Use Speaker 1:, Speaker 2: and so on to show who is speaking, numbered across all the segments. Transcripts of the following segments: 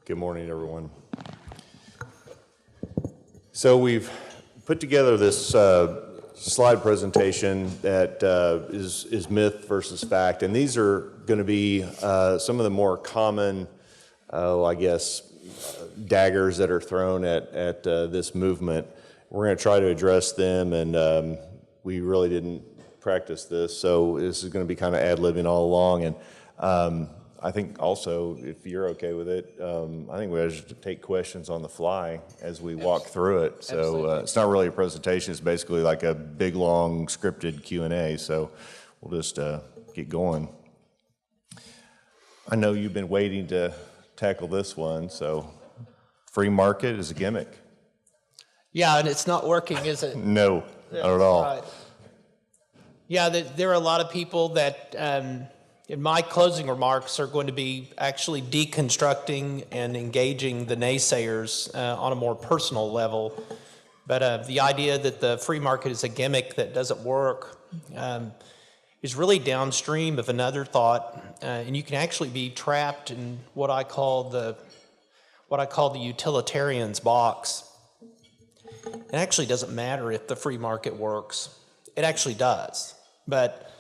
Speaker 1: Good morning, everyone. So we've put together this slide presentation that is myth versus fact, and these are going to be some of the more common, daggers that are thrown at this movement. We're going to try to address them, and we really didn't practice this, so this is going to be kind of ad-libbing all along. And I think also, if you're okay with it, I think we should take questions on the fly as we walk through it. So it's not really a presentation, it's basically like a big, long, scripted Q&A, so we'll just get going. I know you've been waiting to tackle this one, so free market is a gimmick.
Speaker 2: Yeah, and it's not working, is it?
Speaker 1: No, not at all.
Speaker 2: Right. Yeah, there are a lot of people that, in my closing remarks, are going to be actually deconstructing and engaging the naysayers on a more personal level. But the idea that the free market is a gimmick that doesn't work is really downstream of another thought, and you can actually be trapped in what I call the utilitarian's box. It actually doesn't matter if the free market works. It actually does. But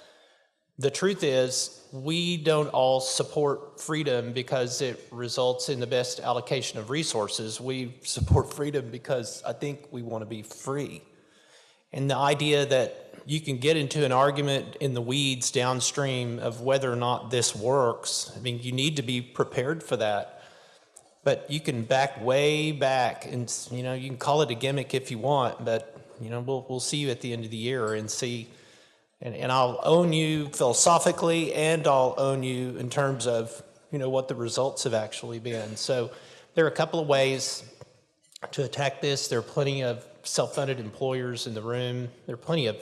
Speaker 2: the truth is, we don't all support freedom because it results in the best allocation of resources. We support freedom because I think we want to be free. And the idea that you can get into an argument in the weeds downstream of whether or not this works, I mean, you need to be prepared for that. But you can back way back, and you can call it a gimmick if you want, but we'll see you at the end of the year and see. And I'll own you philosophically, and I'll own you in terms of what the results have actually been. So there are a couple of ways to attack this. There are plenty of self-funded employers in the room. There are plenty of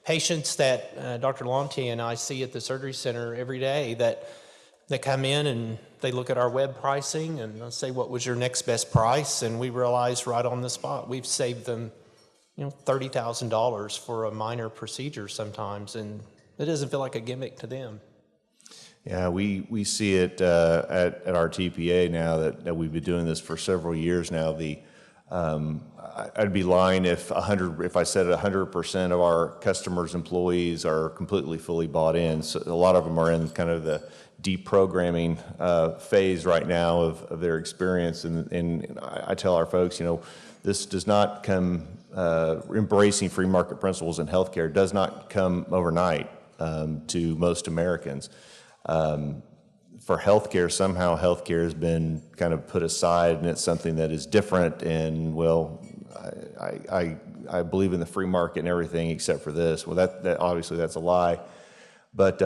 Speaker 2: patients that Dr. Lontier and I see at the surgery center every day that come in and they look at our web pricing and they'll say, "What was your next best price?" And we realize right on the spot we've saved them $30,000 for a minor procedure sometimes, and it doesn't feel like a gimmick to them.
Speaker 1: Yeah, we see it at our TPA now that we've been doing this for several years now. I'd be lying if I said 100% of our customers' employees are completely fully bought in. So a lot of them are in kind of the deprogramming phase right now of their experience, and I tell our folks, this does not come. Embracing free market principles in healthcare does not come overnight to most Americans. For healthcare, somehow healthcare has been kind of put aside, and it's something that is different. And I believe in the free market and everything except for this. Well, that obviously that's a lie. But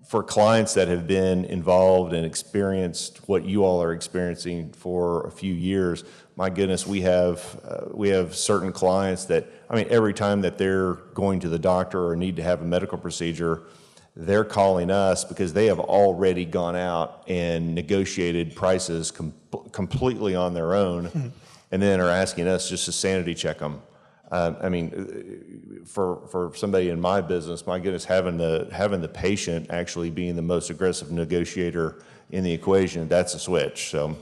Speaker 1: for clients that have been involved and experienced what you all are experiencing for a few years, my goodness, we have certain clients that, every time that they're going to the doctor or need to have a medical procedure, they're calling us because they have already gone out and negotiated prices completely on their own, and then are asking us just to sanity check them. For somebody in my business, my goodness, having the patient actually being the most aggressive negotiator in the equation, that's a switch. So.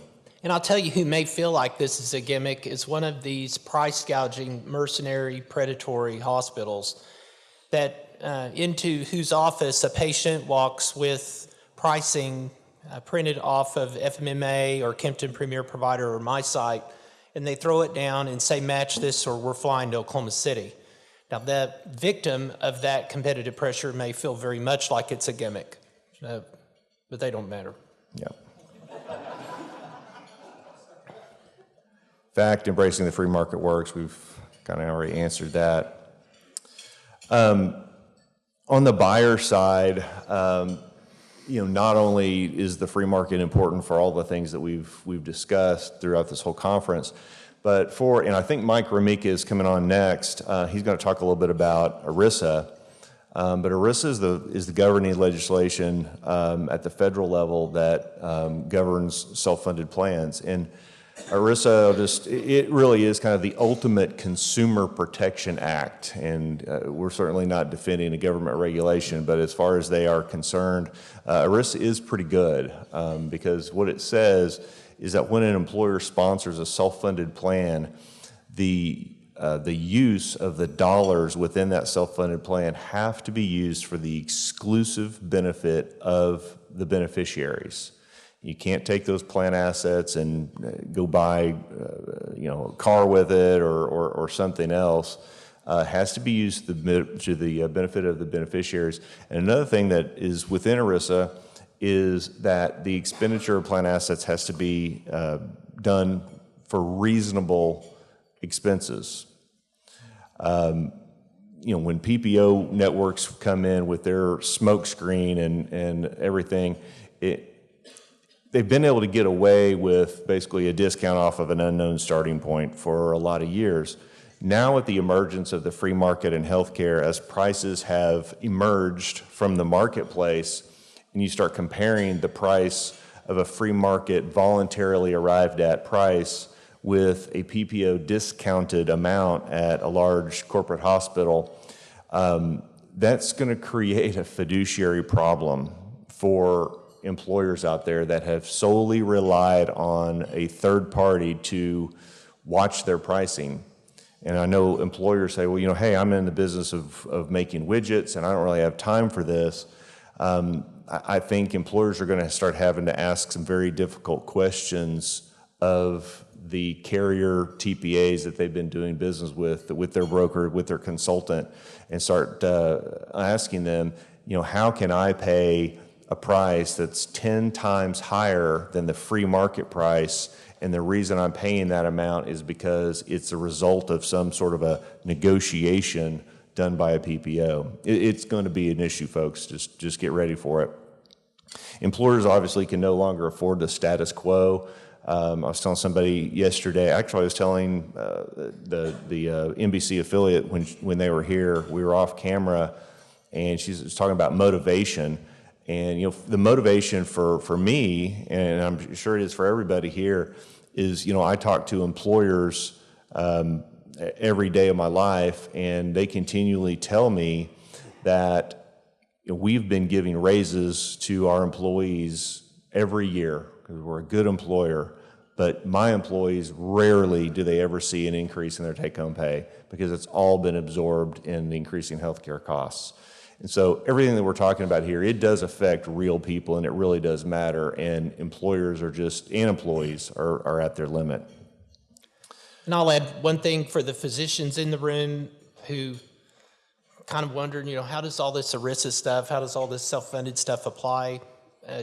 Speaker 2: And I'll tell you who may feel like this is a gimmick is one of these price gouging, mercenary, predatory hospitals that into whose office a patient walks with pricing printed off of FMMA or Kempton Premier Provider or my site, and they throw it down and say, "Match this or we're flying to Oklahoma City." Now, the victim of that competitive pressure may feel very much like it's a gimmick, but they don't matter.
Speaker 1: Yeah. Fact, embracing the free market works. We've kind of already answered that. On the buyer side, not only is the free market important for all the things that we've discussed throughout this whole conference, but and I think Mike Ramika is coming on next. He's going to talk a little bit about ERISA. But ERISA is the governing legislation at the federal level that governs self-funded plans. And ERISA, it really is kind of the ultimate consumer protection act, and we're certainly not defending a government regulation, but as far as they are concerned, ERISA is pretty good because what it says is that when an employer sponsors a self-funded plan, the use of the dollars within that self-funded plan have to be used for the exclusive benefit of the beneficiaries. You can't take those plan assets and go buy, a car with it or something else. It has to be used to the benefit of the beneficiaries. And another thing that is within ERISA is that the expenditure of plan assets has to be done for reasonable expenses. When PPO networks come in with their smoke screen and everything, they've been able to get away with basically a discount off of an unknown starting point for a lot of years. Now with the emergence of the free market in healthcare, as prices have emerged from the marketplace, and you start comparing the price of a free market voluntarily arrived at price with a PPO discounted amount at a large corporate hospital, that's going to create a fiduciary problem for employers out there that have solely relied on a third party to watch their pricing. And I know employers say, well, hey, I'm in the business of making widgets and I don't really have time for this. I think employers are going to start having to ask some very difficult questions of the carrier TPAs that they've been doing business with their broker, with their consultant, and start asking them, how can I pay a price that's 10 times higher than the free market price, and the reason I'm paying that amount is because it's a result of some sort of a negotiation done by a PPO. It's going to be an issue, folks. Just get ready for it. Employers obviously can no longer afford the status quo. I was telling somebody yesterday, actually I was telling the NBC affiliate when they were here, we were off camera, and she was talking about motivation. And the motivation for me, and I'm sure it is for everybody here, is I talk to employers every day of my life, and they continually tell me that we've been giving raises to our employees every year because we're a good employer. But my employees, rarely do they ever see an increase in their take-home pay because it's all been absorbed in the increasing healthcare costs. And so everything that we're talking about here, it does affect real people, and it really does matter. And employers and employees are at their limit.
Speaker 2: And I'll add one thing for the physicians in the room who kind of wondering, how does all this ERISA stuff, how does all this self-funded stuff apply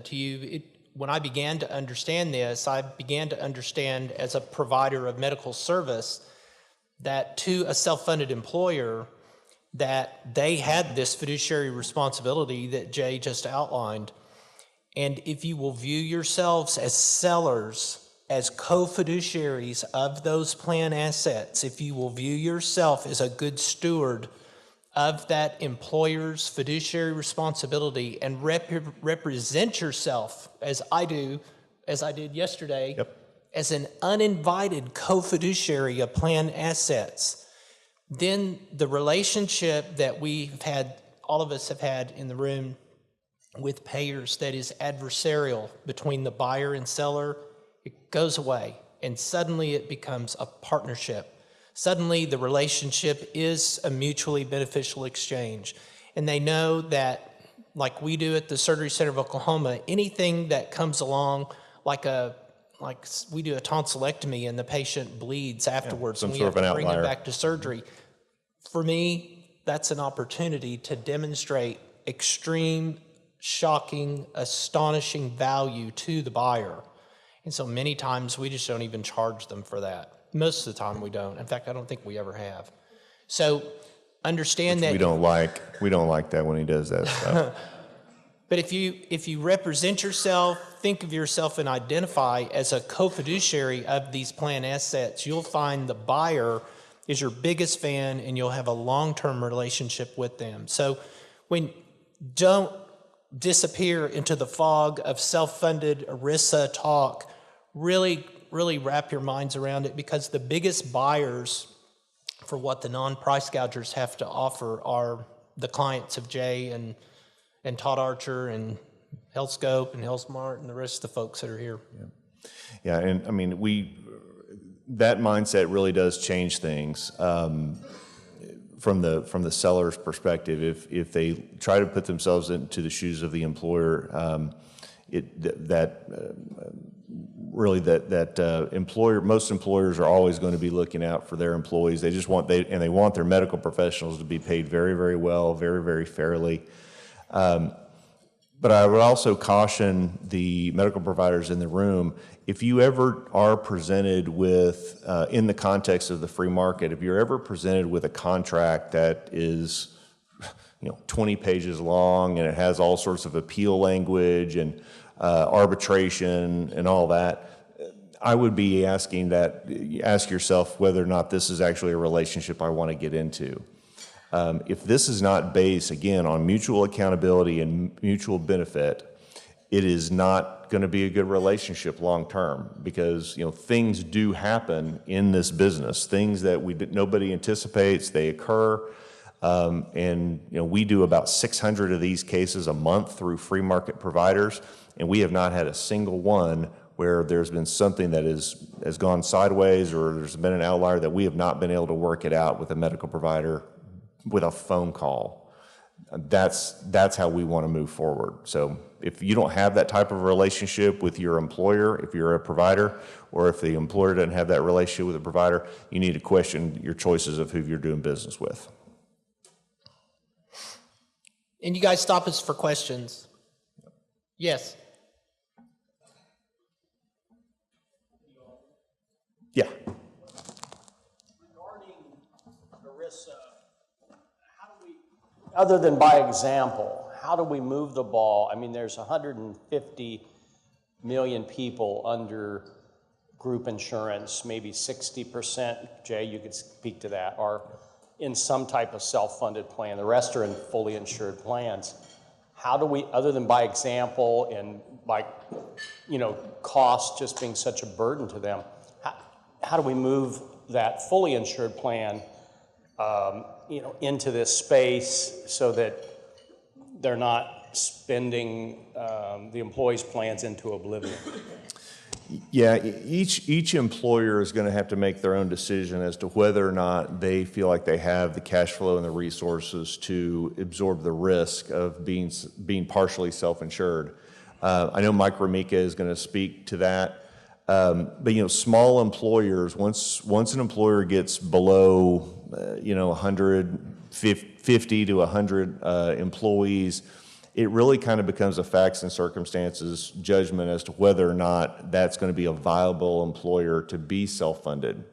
Speaker 2: to you? When I began to understand this, I began to understand as a provider of medical service that to a self-funded employer, that they had this fiduciary responsibility that Jay just outlined. And if you will view yourselves as sellers, as co-fiduciaries of those plan assets, if you will view yourself as a good steward of that employer's fiduciary responsibility and represent yourself as I did yesterday, as an uninvited co-fiduciary of plan assets, then the relationship that all of us have had in the room with payers that is adversarial between the buyer and seller, it goes away, and suddenly it becomes a partnership. Suddenly the relationship is a mutually beneficial exchange. And they know that, like we do at the Surgery Center of Oklahoma, anything that comes along like we do a tonsillectomy and the patient bleeds afterwards, and we have to bring them back to surgery. For me, that's an opportunity to demonstrate extreme, shocking, astonishing value to the buyer. And so many times we just don't even charge them for that. Most of the time we don't. In fact, I don't think we ever have. So understand that
Speaker 1: we don't like that when he does that stuff.
Speaker 2: But if you represent yourself, think of yourself and identify as a co-fiduciary of these plan assets, you'll find the buyer is your biggest fan and you'll have a long-term relationship with them. So don't disappear into the fog of self-funded ERISA talk. Really really wrap your minds around it, because the biggest buyers for what the non-price gougers have to offer are the clients of Jay and Todd Archer and HealthScope and HealthSmart and the rest of the folks that are here.
Speaker 1: Yeah, and I mean, that mindset really does change things from the seller's perspective. If they try to put themselves into the shoes of the employer, most employers are always going to be looking out for their employees. They just want they want their medical professionals to be paid very, very well, very, very fairly. But I would also caution the medical providers in the room, if you ever are presented with, in the context of the free market, if you're ever presented with a contract that is 20 pages long and it has all sorts of appeal language and arbitration and all that, I would be ask yourself whether or not this is actually a relationship I want to get into. If this is not based, again, on mutual accountability and mutual benefit, it is not going to be a good relationship long term, because things do happen in this business, things that nobody anticipates, they occur, and we do about 600 of these cases a month through free market providers, and we have not had a single one where there's been something that has gone sideways, or there's been an outlier that we have not been able to work it out with a medical provider with a phone call. That's how we want to move forward. So if you don't have that type of relationship with your employer, if you're a provider, or if the employer doesn't have that relationship with a provider, you need to question your choices of who you're doing business with.
Speaker 2: And you guys stop us for questions. Yes.
Speaker 1: Yeah.
Speaker 3: Regarding ERISA, other than by example, how do we move the ball? I mean, there's 150 million people under group insurance, maybe 60%, Jay, you could speak to that, are in some type of self-funded plan. The rest are in fully insured plans. How do we, other than by example and by, cost just being such a burden to them, how do we move that fully insured plan into this space so that they're not spending the employees' plans into oblivion?
Speaker 1: Yeah, each employer is going to have to make their own decision as to whether or not they feel like they have the cash flow and the resources to absorb the risk of being partially self-insured. I know Mike Ramika is going to speak to that. But small employers, once an employer gets below 150 to 100 employees, it really kind of becomes a facts and circumstances judgment as to whether or not that's going to be a viable employer to be self-funded.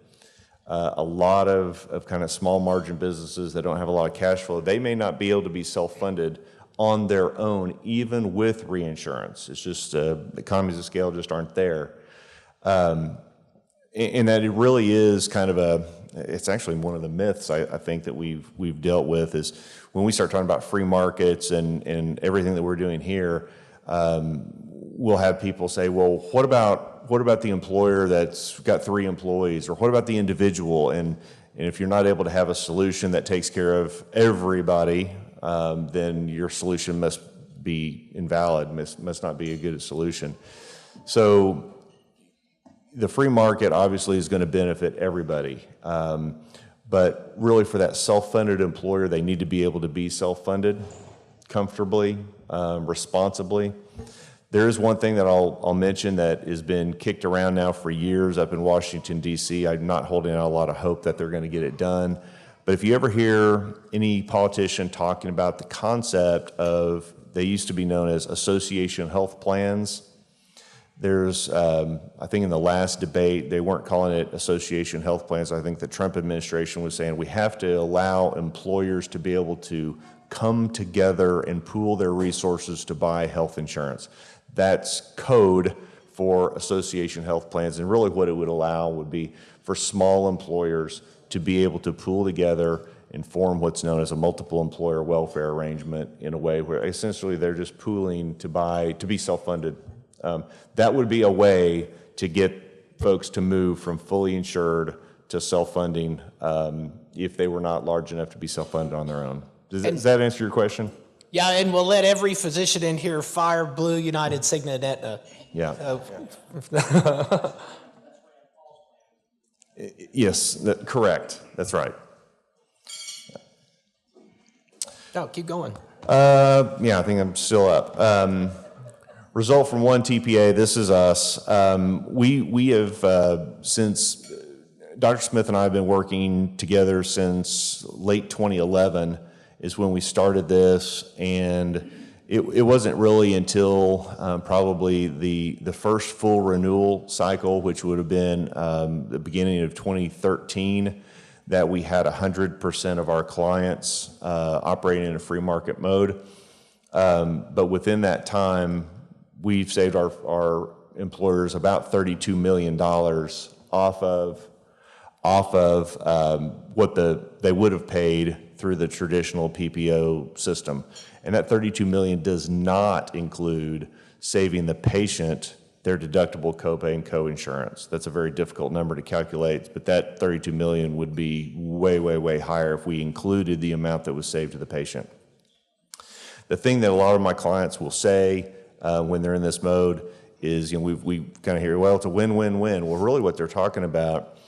Speaker 1: A lot of kind of small margin businesses that don't have a lot of cash flow, they may not be able to be self-funded on their own, even with reinsurance. It's just economies of scale just aren't there. And that it really is kind of it's actually one of the myths I think that we've dealt with is when we start talking about free markets and everything that we're doing here, we'll have people say, well, what about the employer that's got 3 employees, or what about the individual? And if you're not able to have a solution that takes care of everybody, then your solution must be invalid, must not be a good solution. So the free market obviously is going to benefit everybody, but really for that self-funded employer, they need to be able to be self-funded comfortably, responsibly. There is one thing that I'll mention that has been kicked around now for years up in Washington, D.C. I'm not holding out a lot of hope that they're going to get it done, but if you ever hear any politician talking about the concept of, they used to be known as association health plans. There's, I think in the last debate, they weren't calling it association health plans. I think the Trump administration was saying we have to allow employers to be able to come together and pool their resources to buy health insurance. That's code for association health plans, and really what it would allow would be for small employers to be able to pool together and form what's known as a multiple employer welfare arrangement in a way where essentially they're just pooling to be self-funded. That would be a way to get folks to move from fully insured to self-funding if they were not large enough to be self-funded on their own. Does that answer your question?
Speaker 2: Yeah, and we'll let every physician in here fire Blue, United, Cigna, and Aetna.
Speaker 1: Yeah. Yes, correct. That's right.
Speaker 2: No, keep going.
Speaker 1: Yeah, I think I'm still up. Result from one TPA, this is us. We have, since Dr. Smith and I have been working together since late 2011 is when we started this, and it wasn't really until probably the first full renewal cycle, which would have been the beginning of 2013, that we had 100% of our clients operating in a free market mode. But within that time, we've saved our employers about $32 million off of what they would have paid through the traditional PPO system. And that $32 million does not include saving the patient their deductible copay and co-insurance. That's a very difficult number to calculate, but that $32 million would be way, way, way higher if we included the amount that was saved to the patient. The thing that a lot of my clients will say when they're in this mode is, we kind of hear, well, it's a win-win-win. Well, really what they're talking about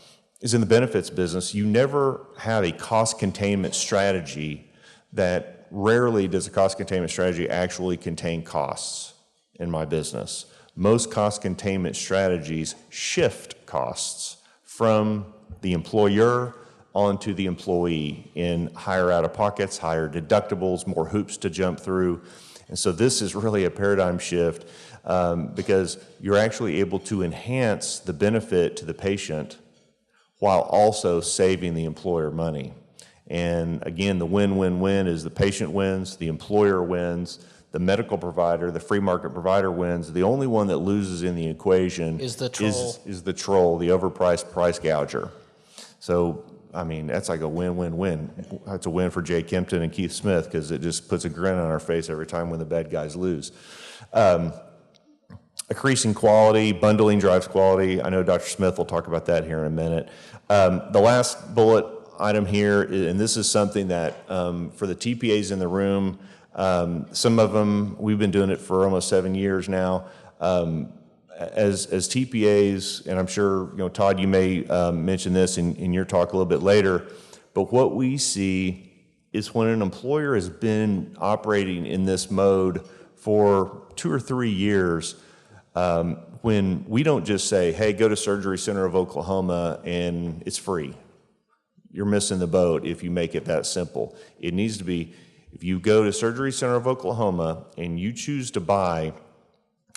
Speaker 1: is in the benefits business, you never have a cost containment strategy that rarely does a cost containment strategy actually contain costs in my business. Most cost containment strategies shift costs from the employer onto the employee in higher out-of-pockets, higher deductibles, more hoops to jump through. And so this is really a paradigm shift because you're actually able to enhance the benefit to the patient while also saving the employer money. And again, the win-win-win is the patient wins, the employer wins, the medical provider, the free market provider wins. The only one that loses in the equation
Speaker 2: Is the troll.
Speaker 1: is the troll, the overpriced price gouger. So, I mean, that's like a win-win-win. That's a win for Jay Kempton and Keith Smith because it just puts a grin on our face every time when the bad guys lose. Increasing quality, bundling drives quality. I know Dr. Smith will talk about that here in a minute. The last bullet item here, and this is something that for the TPAs in the room, some of them, we've been doing it for almost 7 years now. As TPAs, and I'm sure, Todd, you may mention this in your talk a little bit later, but what we see is when an employer has been operating in this mode for 2 or 3 years, when we don't just say, hey, go to Surgery Center of Oklahoma and it's free. You're missing the boat if you make it that simple. It needs to be, if you go to Surgery Center of Oklahoma and you choose to buy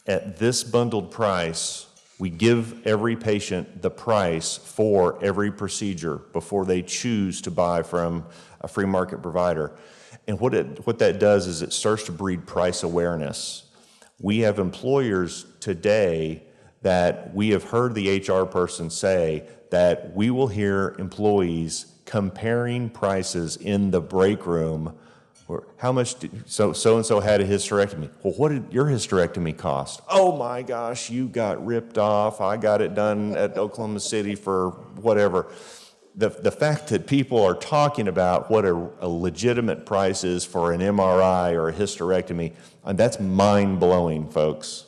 Speaker 1: at this bundled price, we give every patient the price for every procedure before they choose to buy from a free market provider. And what that does is it starts to breed price awareness. We have employers today that we have heard the HR person say that we will hear employees comparing prices in the break room. Or how much so-and-so had a hysterectomy. Well, what did your hysterectomy cost? Oh my gosh, you got ripped off. I got it done at Oklahoma City for whatever. The fact that people are talking about what a legitimate price is for an MRI or a hysterectomy, that's mind-blowing, folks.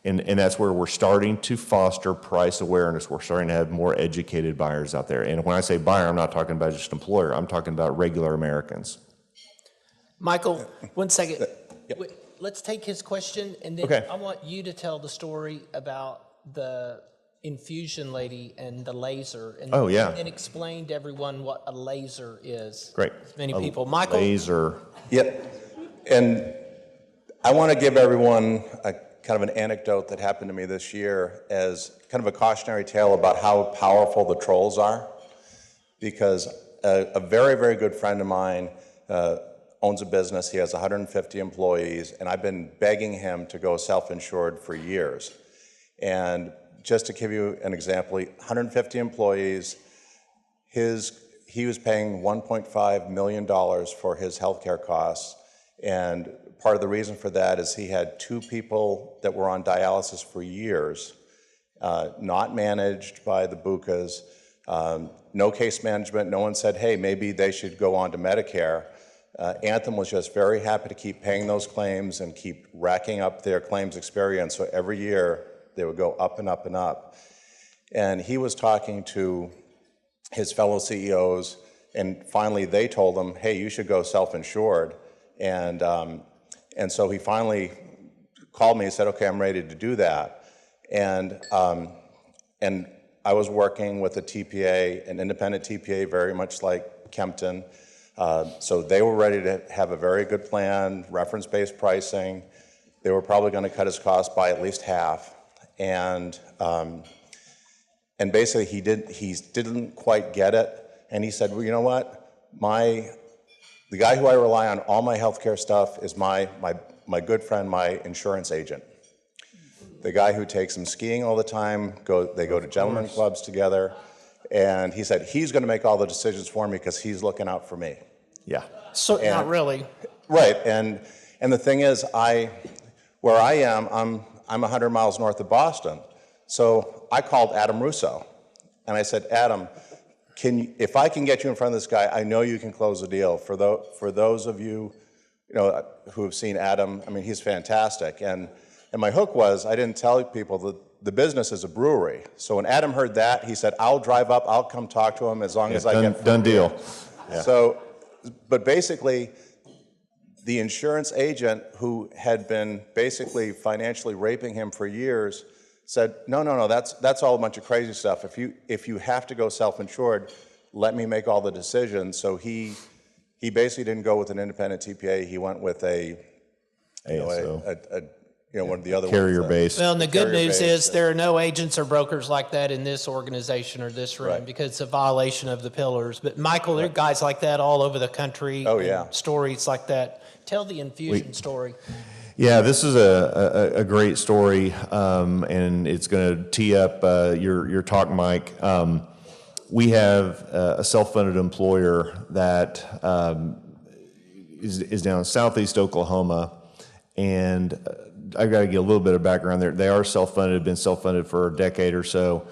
Speaker 1: And that's where we're starting to foster price awareness. We're starting to have more educated buyers out there. And when I say buyer, I'm not talking about just employer. I'm talking about regular Americans.
Speaker 2: Michael, 1 second. Wait, let's take his question, and then
Speaker 1: Okay.
Speaker 2: I want you to tell the story about the infusion lady and the laser. And,
Speaker 1: Oh, yeah.
Speaker 2: And explain to everyone what a laser is.
Speaker 1: Great.
Speaker 2: Many people. Michael?
Speaker 1: Laser.
Speaker 4: Yep. And I want to give everyone a kind of an anecdote that happened to me this year as kind of a cautionary tale about how powerful the trolls are. Because a very, very good friend of mine owns a business. He has 150 employees, and I've been begging him to go self-insured for years. And just to give you an example, 150 employees, he was paying $1.5 million for his healthcare costs, and part of the reason for that is he had 2 people that were on dialysis for years, not managed by the BUCAs, no case management. No one said, hey, maybe they should go on to Medicare. Anthem was just very happy to keep paying those claims and keep racking up their claims experience. So every year they would go up and up and up. And he was talking to his fellow CEOs, and finally they told him, hey, you should go self-insured. And so he finally called me and said, okay, I'm ready to do that. And I was working with a TPA, an independent TPA, very much like Kempton. So they were ready to have a very good plan, reference-based pricing. They were probably going to cut his costs by at least half. And basically he didn't quite get it. And he said, well, you know what? The guy who I rely on all my healthcare stuff is my good friend, my insurance agent. The guy who takes him skiing all the time, they go to gentlemen clubs together, and he said he's going to make all the decisions for me because he's looking out for me.
Speaker 1: Yeah.
Speaker 2: So not really.
Speaker 4: Right, and the thing is, where I am, I'm 100 miles north of Boston, so I called Adam Russo, and I said, Adam, if I can get you in front of this guy, I know you can close the deal. For those of you, who have seen Adam, I mean, he's fantastic. And my hook was, I didn't tell people that the business is a brewery. So when Adam heard that, he said, I'll drive up, I'll come talk to him as long as I get
Speaker 1: done deal. Yeah.
Speaker 4: So, but basically, the insurance agent who had been basically financially raping him for years said, no, that's all a bunch of crazy stuff. If you have to go self-insured, let me make all the decisions. So he basically didn't go with an independent TPA. He went with
Speaker 1: ASO.
Speaker 4: One of the other
Speaker 1: Carrier
Speaker 4: ones.
Speaker 1: based.
Speaker 2: Well, and the good news
Speaker 4: Carrier-based,
Speaker 2: is there are no agents or brokers like that in this organization or this room
Speaker 4: Right.
Speaker 2: because it's a violation of the pillars. But Michael, there are guys like that all over the country.
Speaker 4: Oh,
Speaker 2: and
Speaker 4: yeah.
Speaker 2: Stories like that. Tell the infusion story.
Speaker 1: Yeah, this is a great story, and it's going to tee up your talk, Mike. We have a self-funded employer that is down in southeast Oklahoma, and I've got to get a little bit of background there. They are self-funded, have been self-funded for a decade or so.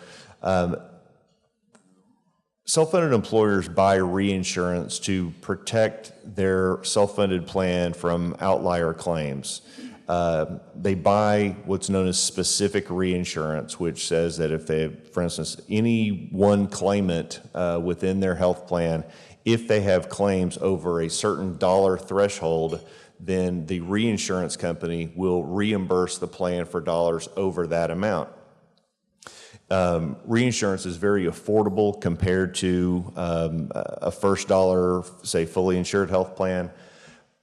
Speaker 1: Self-funded employers buy reinsurance to protect their self-funded plan from outlier claims. They buy what's known as specific reinsurance, which says that if they have, for instance, any one claimant within their health plan, if they have claims over a certain dollar threshold, then the reinsurance company will reimburse the plan for dollars over that amount. Reinsurance is very affordable compared to a first dollar, say, fully insured health plan.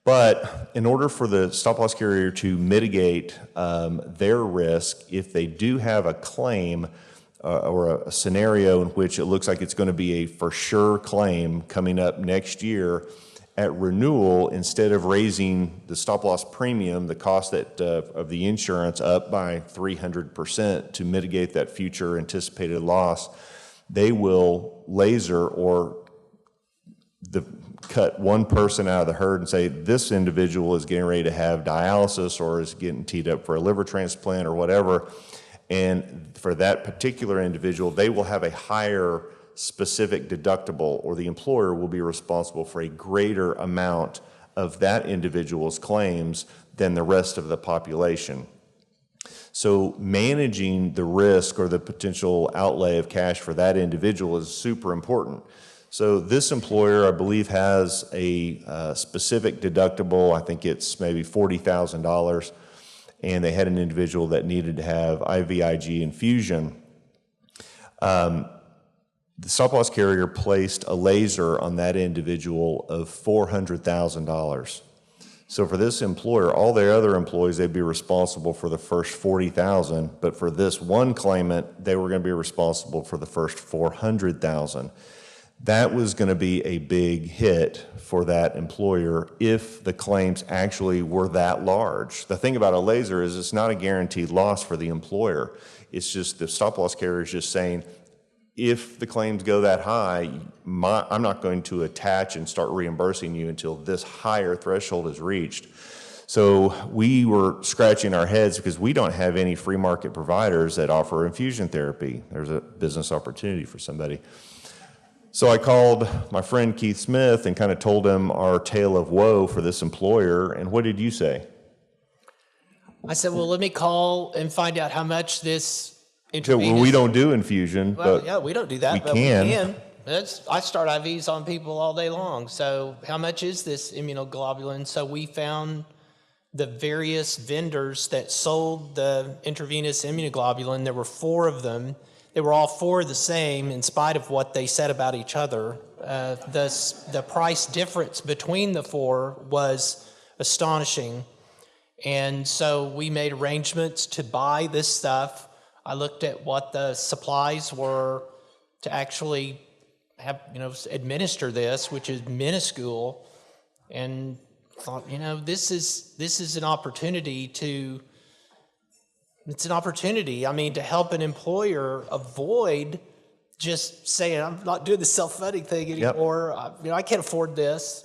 Speaker 1: But in order for the stop-loss carrier to mitigate their risk, if they do have a claim or a scenario in which it looks like it's going to be a for sure claim coming up next year, at renewal, instead of raising the stop-loss premium, the cost of the insurance up by 300% to mitigate that future anticipated loss, they will laser or cut one person out of the herd and say, this individual is getting ready to have dialysis or is getting teed up for a liver transplant or whatever. And for that particular individual, they will have a higher specific deductible, or the employer will be responsible for a greater amount of that individual's claims than the rest of the population. So managing the risk or the potential outlay of cash for that individual is super important. So this employer, I believe, has a specific deductible. I think it's maybe $40,000, and they had an individual that needed to have IVIG infusion. The stop-loss carrier placed a laser on that individual of $400,000. So for this employer, all their other employees, they'd be responsible for the first $40,000, but for this one claimant, they were going to be responsible for the first $400,000. That was going to be a big hit for that employer if the claims actually were that large. The thing about a laser is it's not a guaranteed loss for the employer. It's just the stop-loss carrier is just saying, if the claims go that high, I'm not going to attach and start reimbursing you until this higher threshold is reached. So we were scratching our heads because we don't have any free market providers that offer infusion therapy. There's a business opportunity for somebody. So I called my friend Keith Smith and kind of told him our tale of woe for this employer. And what did you say?
Speaker 2: I said, well, let me call and find out how much this
Speaker 1: So,
Speaker 2: intravenous.
Speaker 1: well, we don't do infusion,
Speaker 2: Well,
Speaker 1: but
Speaker 2: yeah, we don't do that,
Speaker 1: we
Speaker 2: but
Speaker 1: can.
Speaker 2: we can. I start IVs on people all day long. So how much is this immunoglobulin? So we found the various vendors that sold the intravenous immunoglobulin. There were 4 of them. They were all 4 the same in spite of what they said about each other. The price difference between the 4 was astonishing. And so we made arrangements to buy this stuff. I looked at what the supplies were to actually have, administer this, which is minuscule, and thought, this is an opportunity to help an employer avoid just saying, I'm not doing the self-funding thing anymore. I can't afford this.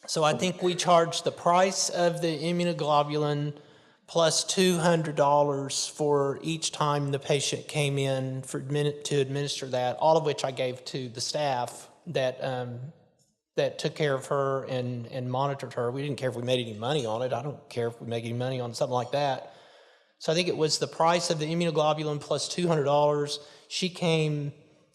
Speaker 2: So I think we charged the price of the immunoglobulin plus $200 for each time the patient came in to administer that, all of which I gave to the staff that took care of her and monitored her. We didn't care if we made any money on it. I don't care if we make any money on something like that. So I think it was the price of the immunoglobulin plus $200. She came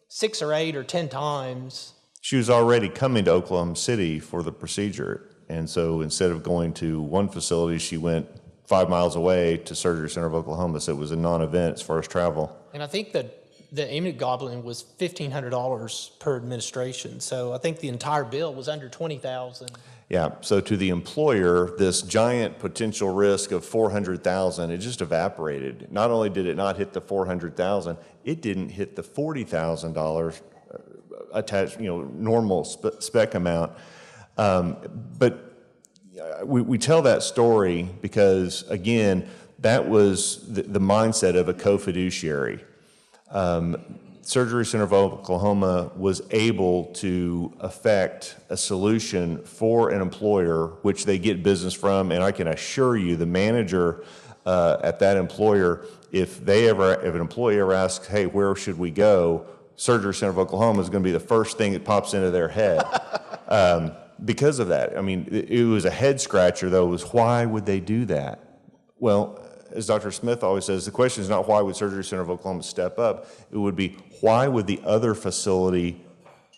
Speaker 2: 6 or 8 or 10 times.
Speaker 1: She was already coming to Oklahoma City for the procedure. And so instead of going to one facility, she went 5 miles away to Surgery Center of Oklahoma. So it was a non-event as far as travel.
Speaker 2: And I think that the immunoglobulin was $1,500 per administration. So I think the entire bill was under $20,000.
Speaker 1: Yeah, so to the employer, this giant potential risk of $400,000, it just evaporated. Not only did it not hit the $400,000, it didn't hit the $40,000 attached, normal spec amount. But we tell that story because, again, that was the mindset of a co-fiduciary. Surgery Center of Oklahoma was able to affect a solution for an employer which they get business from, and I can assure you the manager at that employer, if an employee ever asks, hey, where should we go, Surgery Center of Oklahoma is going to be the first thing that pops into their head. Because of that. I mean, it was a head scratcher, though, was why would they do that? Well, as Dr. Smith always says, the question is not why would Surgery Center of Oklahoma step up, it would be why would the other facility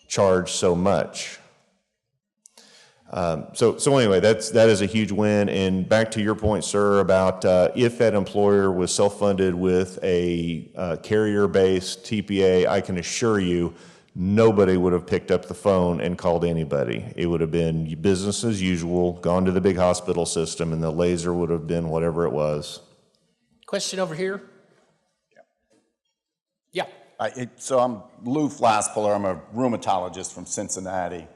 Speaker 1: charge so much? So anyway, that is a huge win. And back to your point, sir, about if that employer was self-funded with a carrier-based TPA, I can assure you nobody would have picked up the phone and called anybody. It would have been business as usual, gone to the big hospital system, and the laser would have been whatever it was.
Speaker 2: Question over here? Yeah.
Speaker 5: So I'm Lou Flasspuller. I'm a rheumatologist from Cincinnati.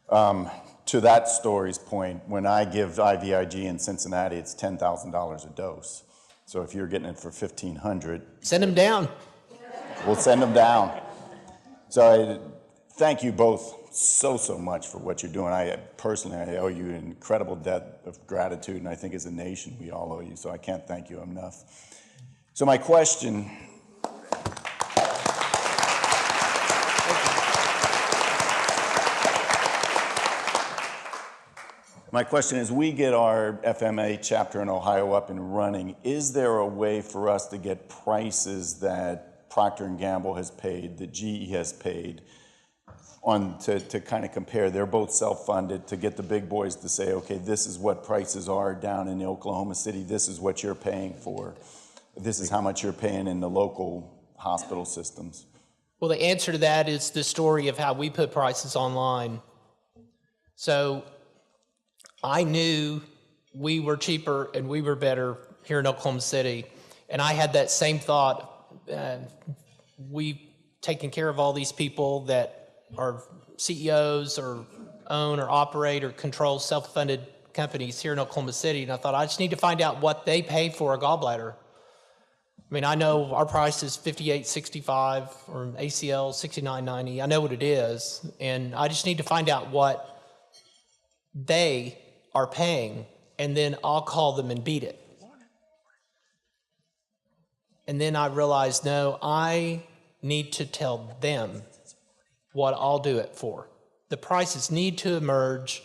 Speaker 5: To that story's point, when I give IVIG in Cincinnati, it's $10,000 a dose. So if you're getting it for $1,500,
Speaker 2: Send them down.
Speaker 5: we'll send them down. So I thank you both so much for what you're doing. I owe you an incredible debt of gratitude, and I think as a nation we all owe you, so I can't thank you enough. So my question, is, we get our FMA chapter in Ohio up and running. Is there a way for us to get prices that Procter & Gamble has paid, that GE has paid, to kind of compare? They're both self-funded, to get the big boys to say, okay, this is what prices are down in Oklahoma City, this is what you're paying for, this is how much you're paying in the local hospital systems.
Speaker 2: Well, the answer to that is the story of how we put prices online. So I knew we were cheaper and we were better here in Oklahoma City, and I had that same thought. We've taken care of all these people that are CEOs or own or operate or control self-funded companies here in Oklahoma City, and I thought I just need to find out what they pay for a gallbladder. I mean, I know our price is $58.65 or ACL $69.90. I know what it is, and I just need to find out what they are paying. and then I'll call them and beat it. And then I realized, no, I need to tell them what I'll do it for. The prices need to emerge,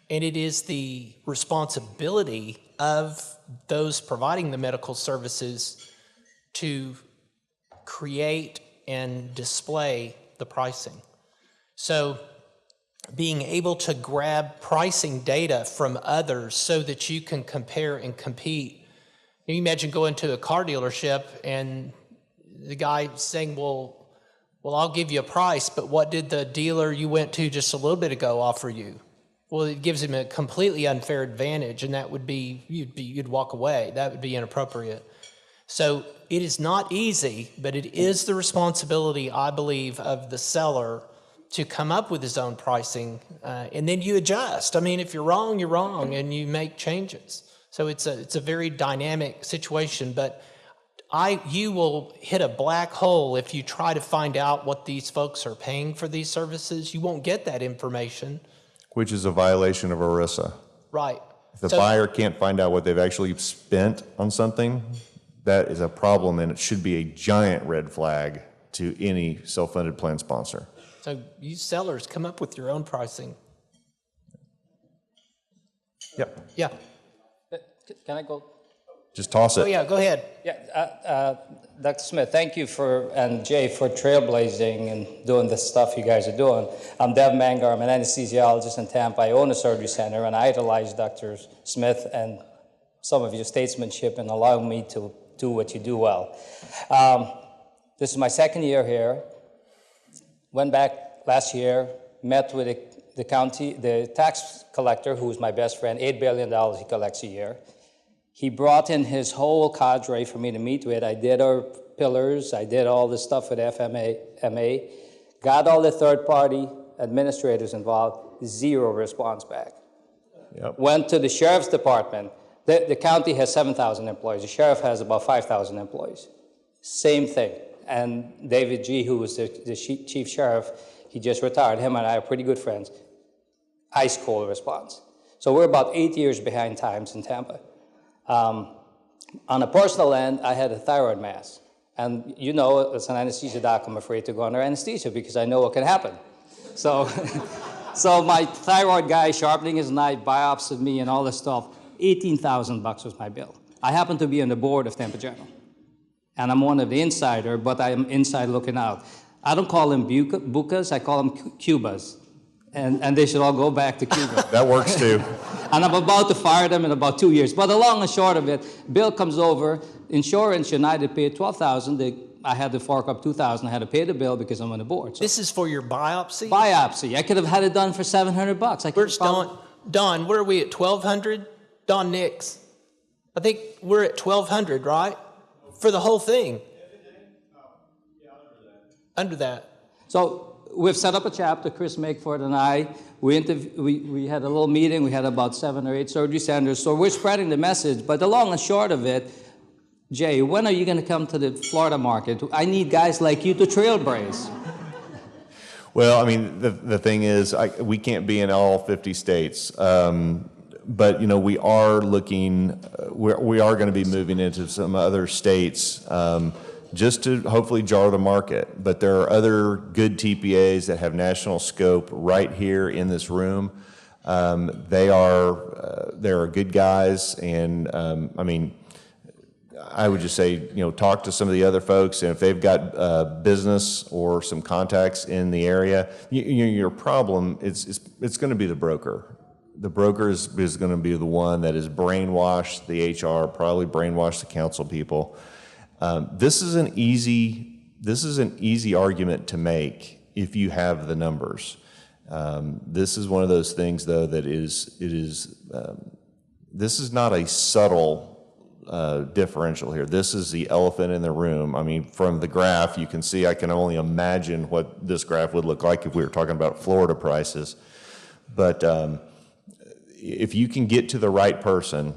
Speaker 2: and it is the responsibility of those providing the medical services to create and display the pricing. So being able to grab pricing data from others so that you can compare and compete. Can you imagine going to a car dealership and the guy saying, well, I'll give you a price, but what did the dealer you went to just a little bit ago offer you? Well, it gives him a completely unfair advantage, and that would be, you'd walk away. That would be inappropriate. So it is not easy, but it is the responsibility, I believe, of the seller to come up with his own pricing, and then you adjust. I mean, if you're wrong, you're wrong, and you make changes. So it's a very dynamic situation, but you will hit a black hole if you try to find out what these folks are paying for these services. You won't get that information.
Speaker 1: Which is a violation of ERISA.
Speaker 2: Right.
Speaker 1: If the buyer can't find out what they've actually spent on something, that is a problem, and it should be a giant red flag to any self-funded plan sponsor.
Speaker 2: So you sellers, come up with your own pricing.
Speaker 1: Yep.
Speaker 2: Yeah.
Speaker 3: Can I go?
Speaker 1: Just toss it.
Speaker 2: Oh, yeah, go ahead.
Speaker 6: Yeah, Dr. Smith, thank you and Jay for trailblazing and doing the stuff you guys are doing. I'm Dev Mangar. I'm an anesthesiologist in Tampa. I own a surgery center, and I idolize Dr. Smith and some of your statesmanship and allowing me to do what you do well. This is my second year here. Went back last year, met with the tax collector, who is my best friend. $8 billion he collects a year. He brought in his whole cadre for me to meet with. I did our pillars. I did all the stuff with FMA, got all the third-party administrators involved, zero response back.
Speaker 1: Yep.
Speaker 6: Went to the sheriff's department. The county has 7,000 employees. The sheriff has about 5,000 employees. Same thing. And David G., who was the chief sheriff, he just retired. Him and I are pretty good friends. Ice cold response. So we're about 8 years behind times in Tampa. On a personal end, I had a thyroid mass. And you know, as an anesthesia doc, I'm afraid to go under anesthesia because I know what can happen. So, so my thyroid guy sharpening his knife, biopsied me and all this stuff, $18,000 was my bill. I happen to be on the board of Tampa General. And I'm one of the insider, but I'm inside looking out. I don't call them bucas, I call them Cubas. And they should all go back to Cuba.
Speaker 1: That works too.
Speaker 6: And I'm about to fire them in about 2 years. But the long and short of it, bill comes over, insurance, United paid $12,000. I had to fork up $2,000. I had to pay the bill because I'm on the board. So
Speaker 2: This is for your biopsy?
Speaker 6: biopsy. I could have had it done for $700.
Speaker 2: Where's Don? Don, where are we at, 1,200? Don Nix. I think we're at 1,200, right? For the whole thing. Under that.
Speaker 6: So we've set up a chapter, Chris Makeford and I. We had a little meeting. We had about 7 or 8 surgery centers. So we're spreading the message. But the long and short of it, Jay, when are you going to come to the Florida market? I need guys like you to trailblaze.
Speaker 1: Well, I mean, the thing is, we can't be in all 50 states. But, you know, we are looking, we are going to be moving into some other states just to hopefully jar the market. But there are other good TPAs that have national scope right here in this room. They are good guys, and I mean, I would just say, you know, talk to some of the other folks, and if they've got business or some contacts in the area, your problem it's going to be the broker. The broker is going to be the one that is brainwashed the HR, probably brainwashed the council people. This is an easy argument to make if you have the numbers. This is one of those things, though, that this is not a subtle differential here. This is the elephant in the room. I mean, from the graph, you can see, I can only imagine what this graph would look like if we were talking about Florida prices. But if you can get to the right person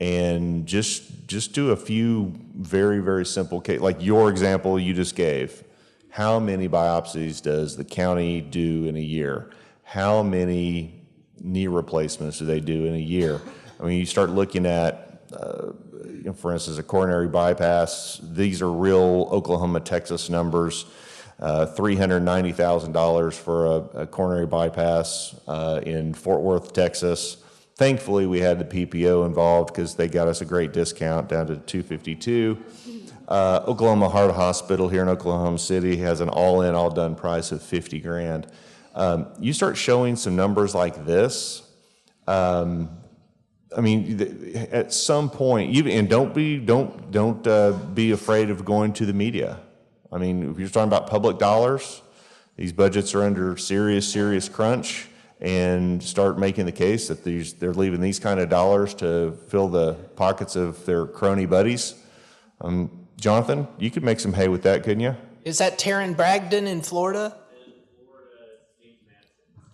Speaker 1: and just do a few very, very simple cases, like your example you just gave. How many biopsies does the county do in a year? How many knee replacements do they do in a year? I mean, you start looking at, for instance, a coronary bypass. These are real Oklahoma, Texas numbers. $390,000 for a coronary bypass in Fort Worth, Texas. Thankfully, we had the PPO involved because they got us a great discount down to $252. Oklahoma Heart Hospital here in Oklahoma City has an all-in, all-done price of $50,000. You start showing some numbers like this. I mean, at some point, and don't be afraid of going to the media. I mean, if you're talking about public dollars, these budgets are under serious crunch, and start making the case that they're leaving these kind of dollars to fill the pockets of their crony buddies. Jonathan, you could make some hay with that, couldn't you?
Speaker 2: Is that Taryn Bragdon in Florida?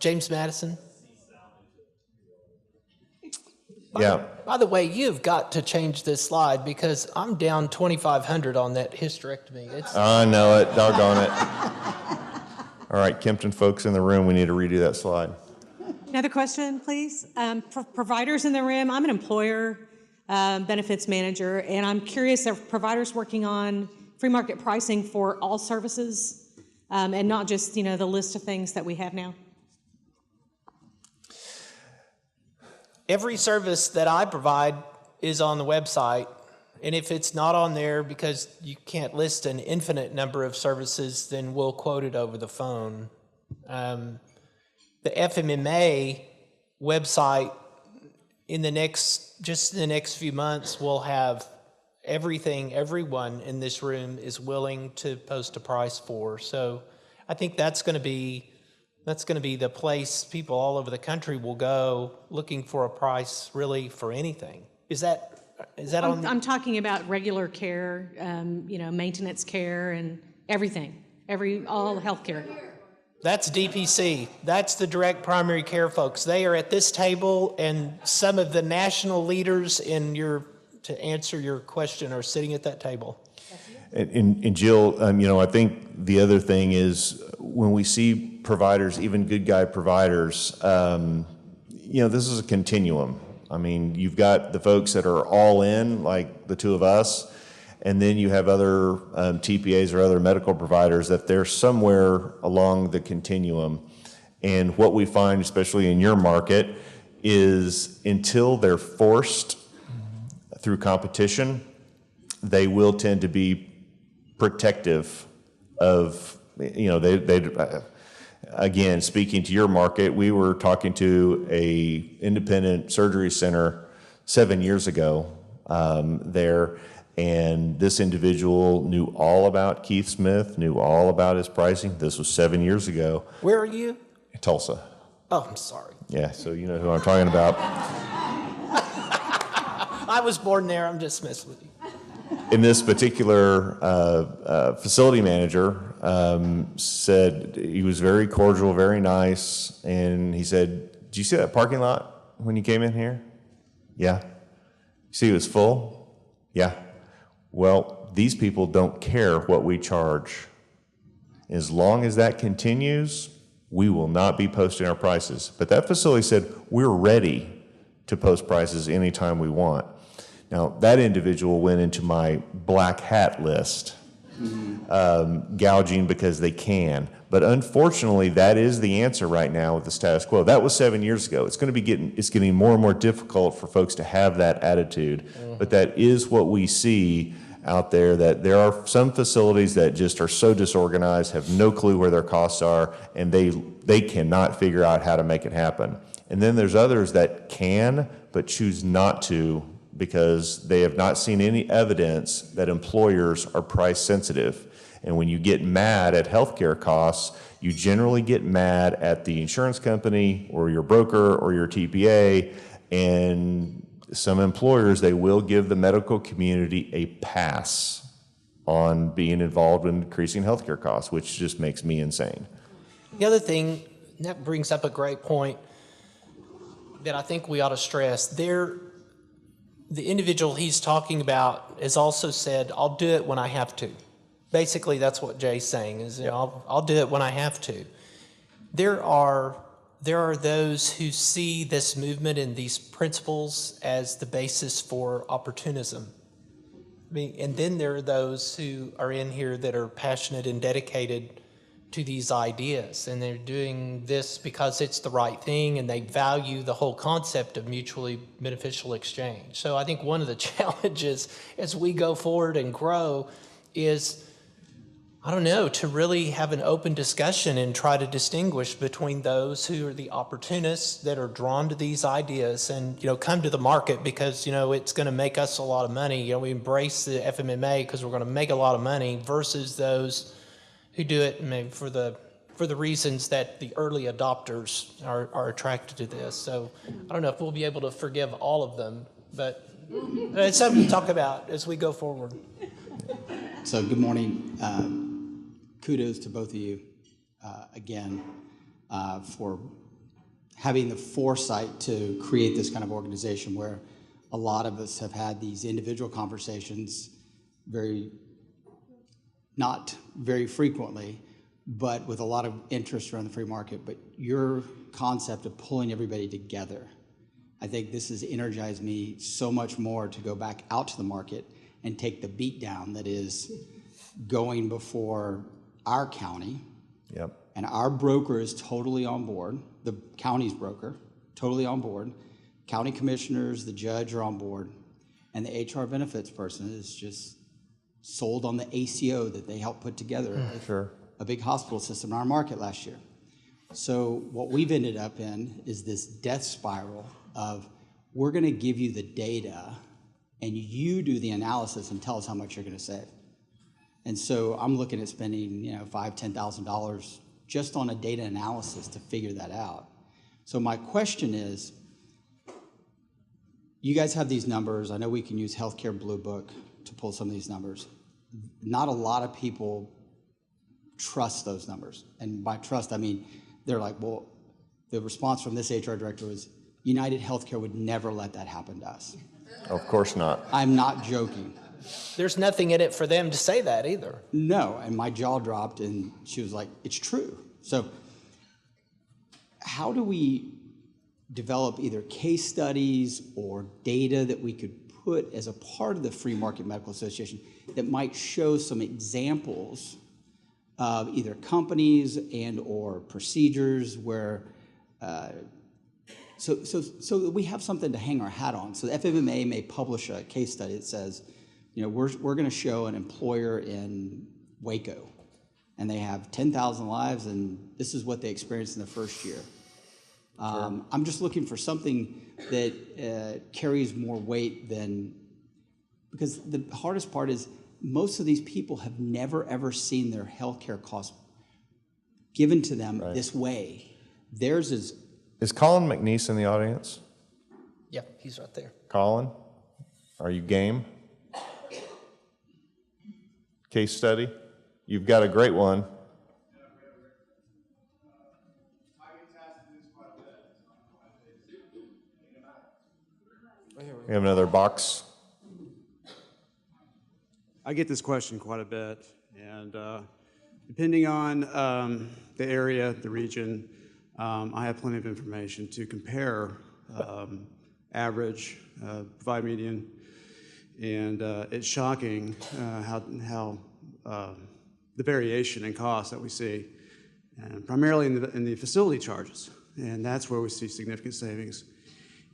Speaker 2: James Madison?
Speaker 1: Yeah.
Speaker 2: By the way, you've got to change this slide because I'm down 2,500 on that hysterectomy.
Speaker 1: I know it, doggone it. All right, Kempton folks in the room, we need to redo that slide.
Speaker 7: Another question, please. For providers in the room, I'm an employer benefits manager, and I'm curious, are providers working on free market pricing for all services and not just, the list of things that we have now?
Speaker 2: Every service that I provide is on the website, and if it's not on there because you can't list an infinite number of services, then we'll quote it over the phone. The FMMA website in the next few months will have everything everyone in this room is willing to post a price for. So I think that's going to be the place people all over the country will go looking for a price really for anything. Is that on?
Speaker 7: I'm talking about regular care, maintenance care and everything, all healthcare.
Speaker 2: That's DPC. That's the direct primary care folks. They are at this table, and some of the national leaders to answer your question are sitting at that table.
Speaker 1: And Jill, I think the other thing is when we see providers, even good guy providers, this is a continuum. I mean, you've got the folks that are all in, like the two of us, and then you have other TPAs or other medical providers that they're somewhere along the continuum. And what we find, especially in your market, is until they're forced through competition, they will tend to be protective of, again, speaking to your market, we were talking to a independent surgery center 7 years ago there, and this individual knew all about Keith Smith, knew all about his pricing. This was 7 years ago.
Speaker 2: Where are you?
Speaker 1: Tulsa.
Speaker 2: Oh, I'm sorry.
Speaker 1: Yeah, so you know who I'm talking about.
Speaker 2: I was born there. I'm just messing with you.
Speaker 1: In this particular facility manager said he was very cordial, very nice, and he said, "Did you see that parking lot when you came in here?" "Yeah." "See it was full?" "Yeah." "Well, these people don't care what we charge. As long as that continues, we will not be posting our prices." But that facility said, "We're ready to post prices anytime we want." Now, that individual went into my black hat list, gouging because they can. But unfortunately, that is the answer right now with the status quo. That was 7 years ago. It's getting more and more difficult for folks to have that attitude. But that is what we see out there, that there are some facilities that just are so disorganized, have no clue where their costs are, and they cannot figure out how to make it happen. And then there's others that can, but choose not to, because they have not seen any evidence that employers are price sensitive. And when you get mad at healthcare costs, you generally get mad at the insurance company or your broker or your TPA, and some employers, they will give the medical community a pass on being involved in increasing healthcare costs, which just makes me insane.
Speaker 2: The other thing, that brings up a great point that I think we ought to stress. The individual he's talking about has also said, "I'll do it when I have to." Basically, that's what Jay's saying, is I'll do it when I have to. There are there are those who see this movement and these principles as the basis for opportunism. I mean, and then there are those who are in here that are passionate and dedicated to these ideas, and they're doing this because it's the right thing, and they value the whole concept of mutually beneficial exchange. So I think one of the challenges as we go forward and grow is, I don't know, to really have an open discussion and try to distinguish between those who are the opportunists that are drawn to these ideas and, come to the market because, it's going to make us a lot of money. We embrace the FMMA because we're going to make a lot of money versus those who do it maybe for the reasons that the early adopters are attracted to this. So I don't know if we'll be able to forgive all of them, but it's something to talk about as we go forward.
Speaker 8: So good morning. Kudos to both of you again for having the foresight to create this kind of organization where a lot of us have had these individual conversations not very frequently, but with a lot of interest around the free market. But your concept of pulling everybody together, I think this has energized me so much more to go back out to the market and take the beat down that is going before our county.
Speaker 1: Yep.
Speaker 8: And our broker is totally on board, the county's broker, totally on board. County commissioners, the judge are on board, and the HR benefits person is just sold on the ACO that they helped put together
Speaker 1: Sure.
Speaker 8: a big hospital system in our market last year. So what we've ended up in is this death spiral of we're going to give you the data and you do the analysis and tell us how much you're going to save. And so I'm looking at spending, $5,000, $10,000 just on a data analysis to figure that out. So my question is, you guys have these numbers. I know we can use Healthcare Blue Book to pull some of these numbers. Not a lot of people trust those numbers. And by trust, I mean, they're like, well, the response from this HR director was, United Healthcare would never let that happen to us.
Speaker 1: Of course not.
Speaker 8: I'm not joking.
Speaker 2: There's nothing in it for them to say that either.
Speaker 8: No, and my jaw dropped and she was like, it's true. So how do we develop either case studies or data that we could put as a part of the Free Market Medical Association that might show some examples of either companies and or procedures where so that we have something to hang our hat on. So the FMMA may publish a case study that says, we're going to show an employer in Waco, and they have 10,000 lives, and this is what they experienced in the first year. I'm just looking for something that carries more weight than, because the hardest part is most of these people have never ever seen their healthcare costs given to them this way. Theirs is.
Speaker 1: Is Colin McNeese in the audience?
Speaker 2: Yeah, he's right there.
Speaker 1: Colin, are you game? Case study? You've got a great one. We have another box.
Speaker 9: I get this question quite a bit, and depending on the area, the region, I have plenty of information to compare average, provide median, and it's shocking how the variation in cost that we see, and primarily in the facility charges, and that's where we see significant savings.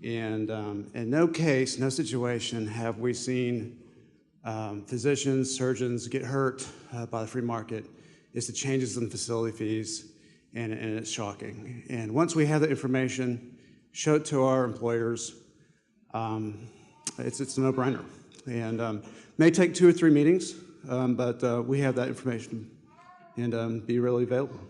Speaker 9: And in no case, no situation have we seen physicians, surgeons get hurt by the free market. It's the changes in facility fees, and it's shocking. And once we have the information, show it to our employers, it's a no-brainer. And may take 2 or 3 meetings, but we have that information and be really available.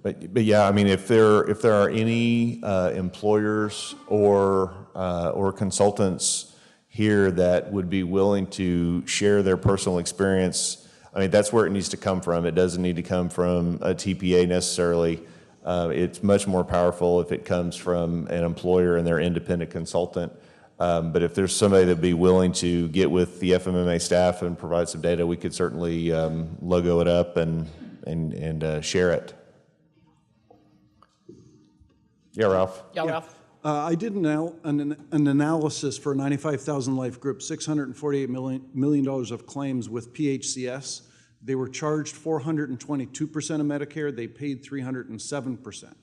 Speaker 1: But yeah, I mean, if there are any employers or consultants here that would be willing to share their personal experience, I mean, that's where it needs to come from. It doesn't need to come from a TPA necessarily. It's much more powerful if it comes from an employer and their independent consultant. But if there's somebody that'd be willing to get with the FMMA staff and provide some data, we could certainly logo it up and share it. Yeah, Ralph.
Speaker 2: Yeah, Ralph?
Speaker 10: I did an analysis for a 95,000 life group, $648 million of claims with PHCS. They were charged 422% of Medicare. They paid 307%.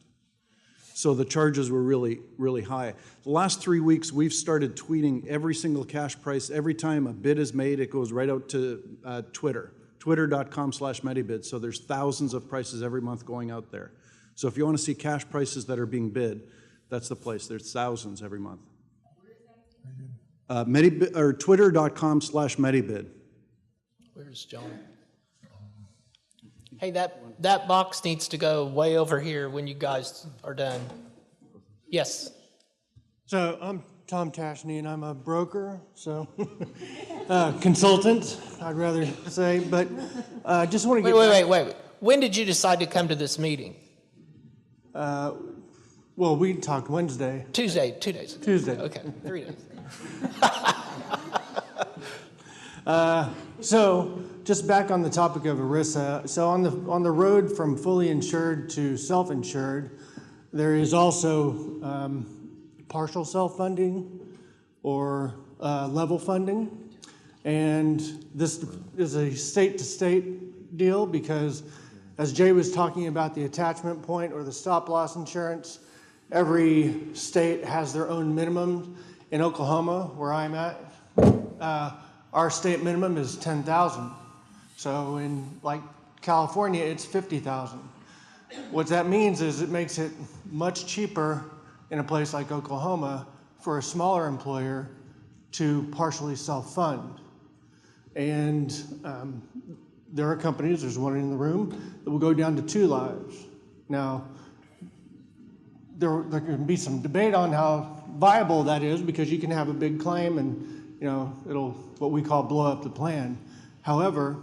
Speaker 10: So the charges were really, really high. The last 3 weeks, we've started tweeting every single cash price. Every time a bid is made, it goes right out to Twitter, twitter.com/Medibid. So there's thousands of prices every month going out there. So if you want to see cash prices that are being bid, that's the place. There's thousands every month. Medibid, or twitter.com/Medibid.
Speaker 2: Where's John? Hey, that box needs to go way over here when you guys are done. Yes.
Speaker 11: So I'm Tom Tashney, and I'm a broker, so consultant, I'd rather say. But just want to get
Speaker 2: Wait. When did you decide to come to this meeting?
Speaker 11: Well, we talked Wednesday.
Speaker 2: Tuesday, 2 days.
Speaker 11: Tuesday.
Speaker 2: Okay, 3 days.
Speaker 11: So just back on the topic of ERISA, so on the road from fully insured to self-insured, there is also partial self-funding or level funding. And this is a state-to-state deal because, as Jay was talking about the attachment point or the stop-loss insurance, every state has their own minimum. In Oklahoma, where I'm at, our state minimum is $10,000. So in like California, it's $50,000. What that means is it makes it much cheaper in a place like Oklahoma for a smaller employer to partially self-fund. And there are companies, there's one in the room, that will go down to 2 lives. Now, there can be some debate on how viable that is because you can have a big claim and it'll what we call blow up the plan. However,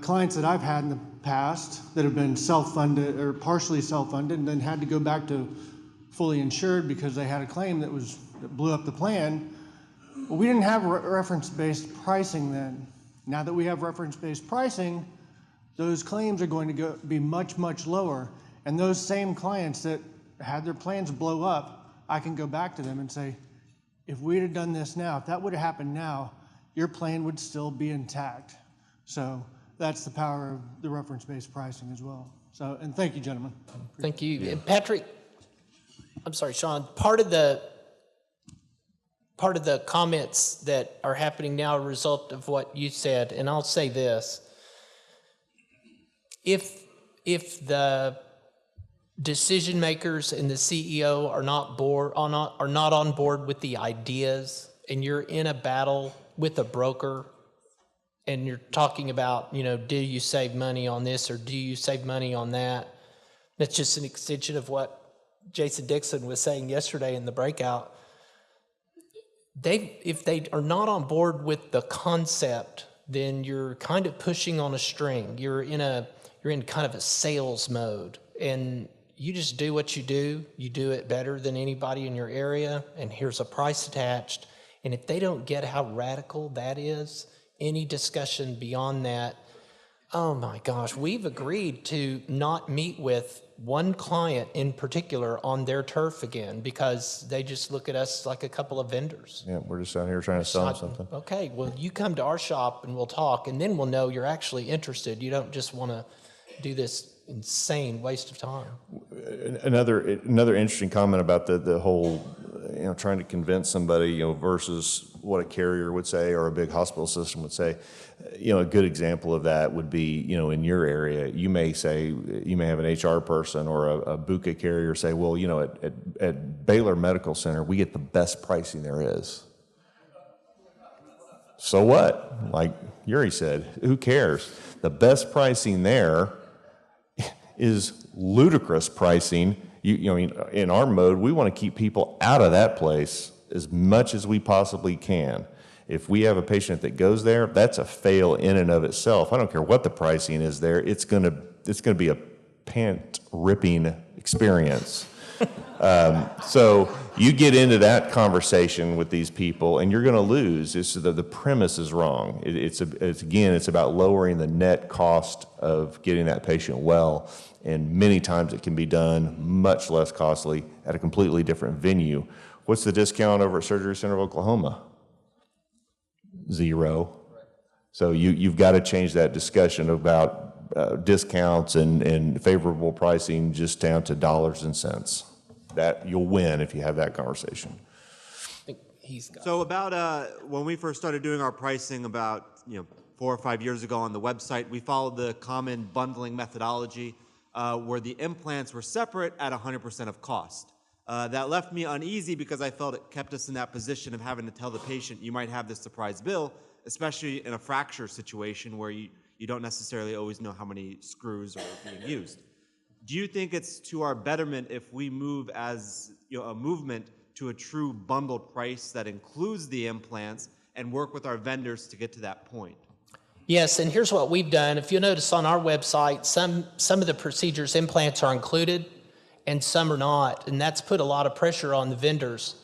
Speaker 11: clients that I've had in the past that have been self-funded or partially self-funded and then had to go back to fully insured because they had a claim that blew up the plan. Well, we didn't have reference-based pricing then. Now that we have reference-based pricing, those claims are going to be much, much lower. And those same clients that had their plans blow up, I can go back to them and say, if we'd have done this now, if that would have happened now, your plan would still be intact. So that's the power of the reference-based pricing as well. So, and thank you, gentlemen.
Speaker 2: Thank you. Yeah. And Patrick, I'm sorry, Sean, part of the comments that are happening now are a result of what you said, and I'll say this. If the decision makers and the CEO are not on board with the ideas, and you're in a battle with a broker, and you're talking about, do you save money on this or do you save money on that? That's just an extension of what Jason Dixon was saying yesterday in the breakout. If they are not on board with the concept, then you're kind of pushing on a string. You're in kind of a sales mode, and you just do what you do. You do it better than anybody in your area, and here's a price attached. And if they don't get how radical that is, any discussion beyond that, oh my gosh, we've agreed to not meet with one client in particular on their turf again because they just look at us like a couple of vendors.
Speaker 1: Yeah, we're just out here trying to sell them something. Okay,
Speaker 2: well, you come to our shop and we'll talk, and then we'll know you're actually interested. You don't just want to do this insane waste of time.
Speaker 1: Another interesting comment about the whole, trying to convince somebody, versus what a carrier would say or a big hospital system would say. A good example of that would be, in your area, you may have an HR person or a BUCA carrier say, well, at Baylor Medical Center, we get the best pricing there is. So what? Like Yuri said, who cares? The best pricing there is ludicrous pricing. In our mode, we want to keep people out of that place as much as we possibly can. If we have a patient that goes there, that's a fail in and of itself. I don't care what the pricing is there. It's going to be a pant-ripping experience. So you get into that conversation with these people, and you're going to lose. The premise is wrong. It's about lowering the net cost of getting that patient well, and many times it can be done much less costly at a completely different venue. What's the discount over at Surgery Center of Oklahoma? 0. So you've got to change that discussion about discounts and favorable pricing just down to dollars and cents. That you'll win if you have that conversation.
Speaker 12: So about when we first started doing our pricing about 4 or 5 years ago on the website, we followed the common bundling methodology where the implants were separate at 100% of cost. That left me uneasy because I felt it kept us in that position of having to tell the patient you might have this surprise bill, especially in a fracture situation where you don't necessarily always know how many screws are being used. Do you think it's to our betterment if we move as a movement to a true bundled price that includes the implants and work with our vendors to get to that point?
Speaker 2: Yes, and here's what we've done. If you'll notice on our website, some of the procedures, implants are included and some are not, and that's put a lot of pressure on the vendors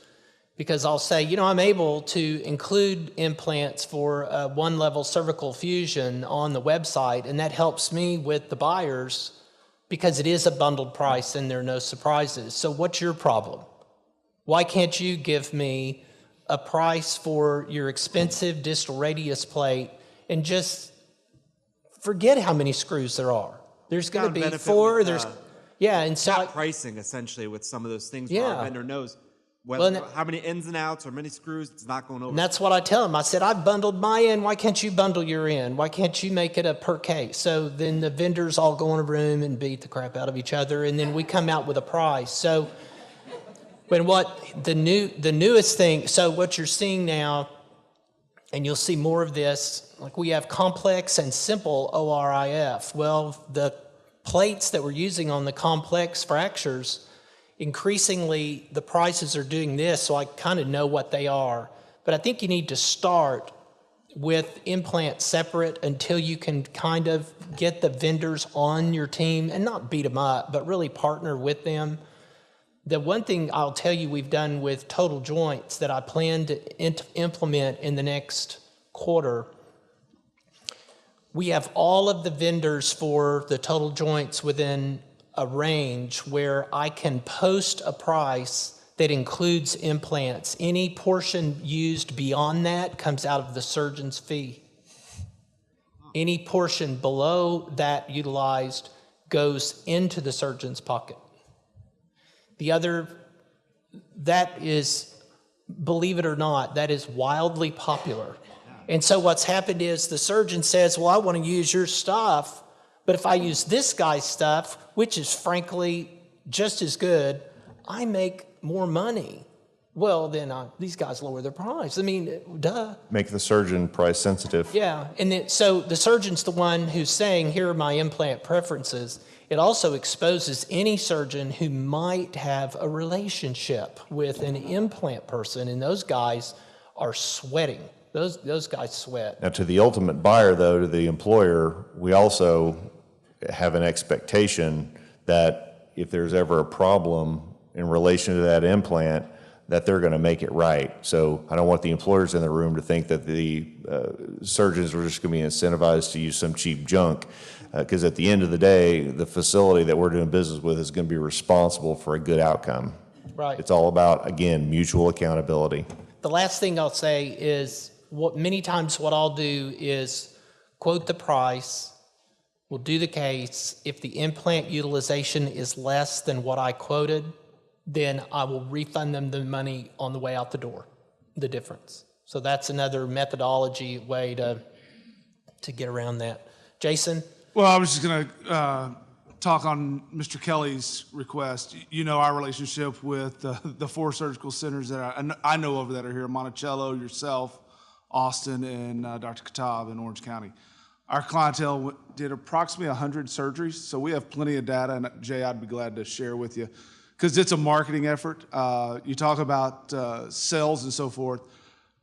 Speaker 2: because I'll say, I'm able to include implants for a 1-level cervical fusion on the website, and that helps me with the buyers because it is a bundled price and there are no surprises. So what's your problem? Why can't you give me a price for your expensive distal radius plate and just forget how many screws there are? There's going to be 4, and so
Speaker 12: pricing essentially with some of those things
Speaker 2: Yeah.
Speaker 12: where our vendor knows how many ins and outs or many screws, it's not going over.
Speaker 2: And that's what I tell them. I said, I bundled my end. Why can't you bundle your end? Why can't you make it a per case? So then the vendors all go in a room and beat the crap out of each other, and then we come out with a price. So when the newest thing, so what you're seeing now, and you'll see more of this, like we have complex and simple ORIF. Well, the plates that we're using on the complex fractures, increasingly, the prices are doing this, so I kind of know what they are. But I think you need to start with implants separate until you can kind of get the vendors on your team and not beat them up, but really partner with them. The one thing I'll tell you we've done with total joints that I plan to implement in the next quarter, we have all of the vendors for the total joints within a range where I can post a price that includes implants. Any portion used beyond that comes out of the surgeon's fee. Any portion below that utilized goes into the surgeon's pocket. That is, believe it or not, that is wildly popular. And so what's happened is the surgeon says, well, I want to use your stuff, but if I use this guy's stuff, which is frankly just as good, I make more money. Well, then these guys lower their price. I mean, duh.
Speaker 1: Make the surgeon price sensitive.
Speaker 2: Yeah, and then, so the surgeon's the one who's saying, here are my implant preferences. It also exposes any surgeon who might have a relationship with an implant person, and those guys are sweating. Those guys sweat.
Speaker 1: Now, to the ultimate buyer, though, to the employer, we also have an expectation that if there's ever a problem in relation to that implant, that they're going to make it right. So I don't want the employers in the room to think that the surgeons are just going to be incentivized to use some cheap junk, because at the end of the day, the facility that we're doing business with is going to be responsible for a good outcome.
Speaker 2: Right.
Speaker 1: It's all about, again, mutual accountability.
Speaker 2: The last thing I'll say is, many times what I'll do is quote the price, we'll do the case. If the implant utilization is less than what I quoted, then I will refund them the money on the way out the door, the difference. So that's another methodology way to get around that. Jason?
Speaker 13: Well, I was just going to talk on Mr. Kelly's request. You know our relationship with the 4 surgical centers that I know of that are here, Monticello, yourself, Austin, and Dr. Katab in Orange County. Our clientele did approximately 100 surgeries, so we have plenty of data, and Jay, I'd be glad to share with you, because it's a marketing effort. You talk about sales and so forth.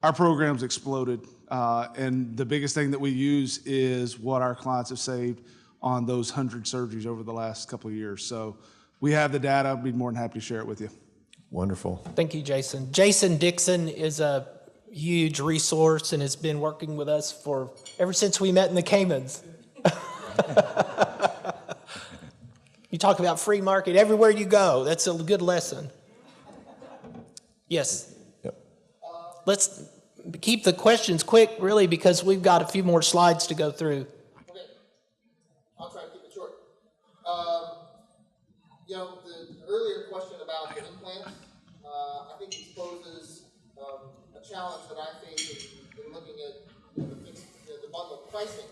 Speaker 13: Our program's exploded, and the biggest thing that we use is what our clients have saved on those 100 surgeries over the last couple of years. So we have the data. I'd be more than happy to share it with you.
Speaker 1: Wonderful.
Speaker 2: Thank you, Jason. Jason Dixon is a huge resource and has been working with us for ever since we met in the Caymans. You talk about free market everywhere you go. That's a good lesson. Yes.
Speaker 1: Yep.
Speaker 2: Let's keep the questions quick, really, because we've got a few more slides to go through.
Speaker 14: Okay. I'll try to keep it short. The earlier question about implants, I think exposes a challenge that I face in looking at the bundle pricing.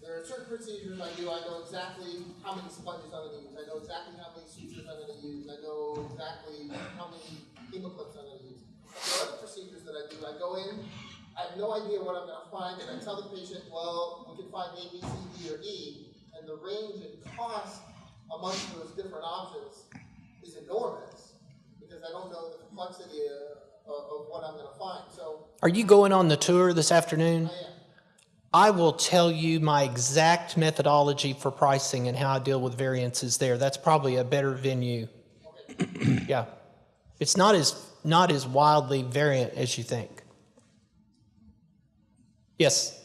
Speaker 14: There are certain procedures I do. I know exactly how many sponges I'm going to use. I know exactly how many sutures I'm going to use. I know exactly how many hemoclips I'm going to use. There are other procedures that I do. I go in, I have no idea what I'm going to find, and I tell the patient, well, we can find A, B, C, D, or E, and the range in cost amongst those different options is enormous because I don't know the complexity of what I'm going to find. So,
Speaker 2: Are you going on the tour this afternoon?
Speaker 14: I am.
Speaker 2: I will tell you my exact methodology for pricing and how I deal with variances there. That's probably a better venue. Yeah. It's not as wildly variant as you think. Yes.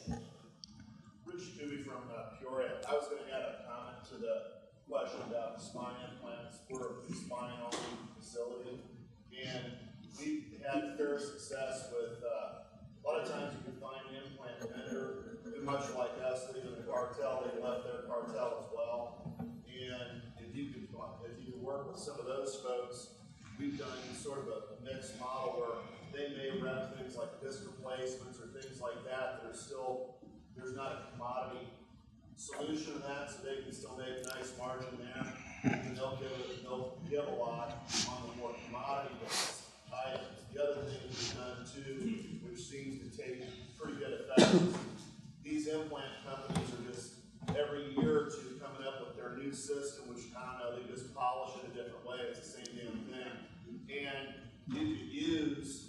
Speaker 15: Rich Dewey from Peoria. I was going to add a comment to the question about spine implants. We're a spine-only facility, and we've had fair success with a lot of times you can find an implant vendor, much like us, leaving the cartel, they left their cartel as well. And if you could work with some of those folks, we've done sort of a mixed model where they may rep things like disc replacements or things like that. There's not a commodity solution to that, so they can still make a nice margin there. And they'll give a lot on the more commodity-based items. The other thing we've done too, which seems to take pretty good effect, is these implant companies are just every year or two coming up with their new system, which I don't know, they just polish it a different way. It's the same damn thing. And you could use,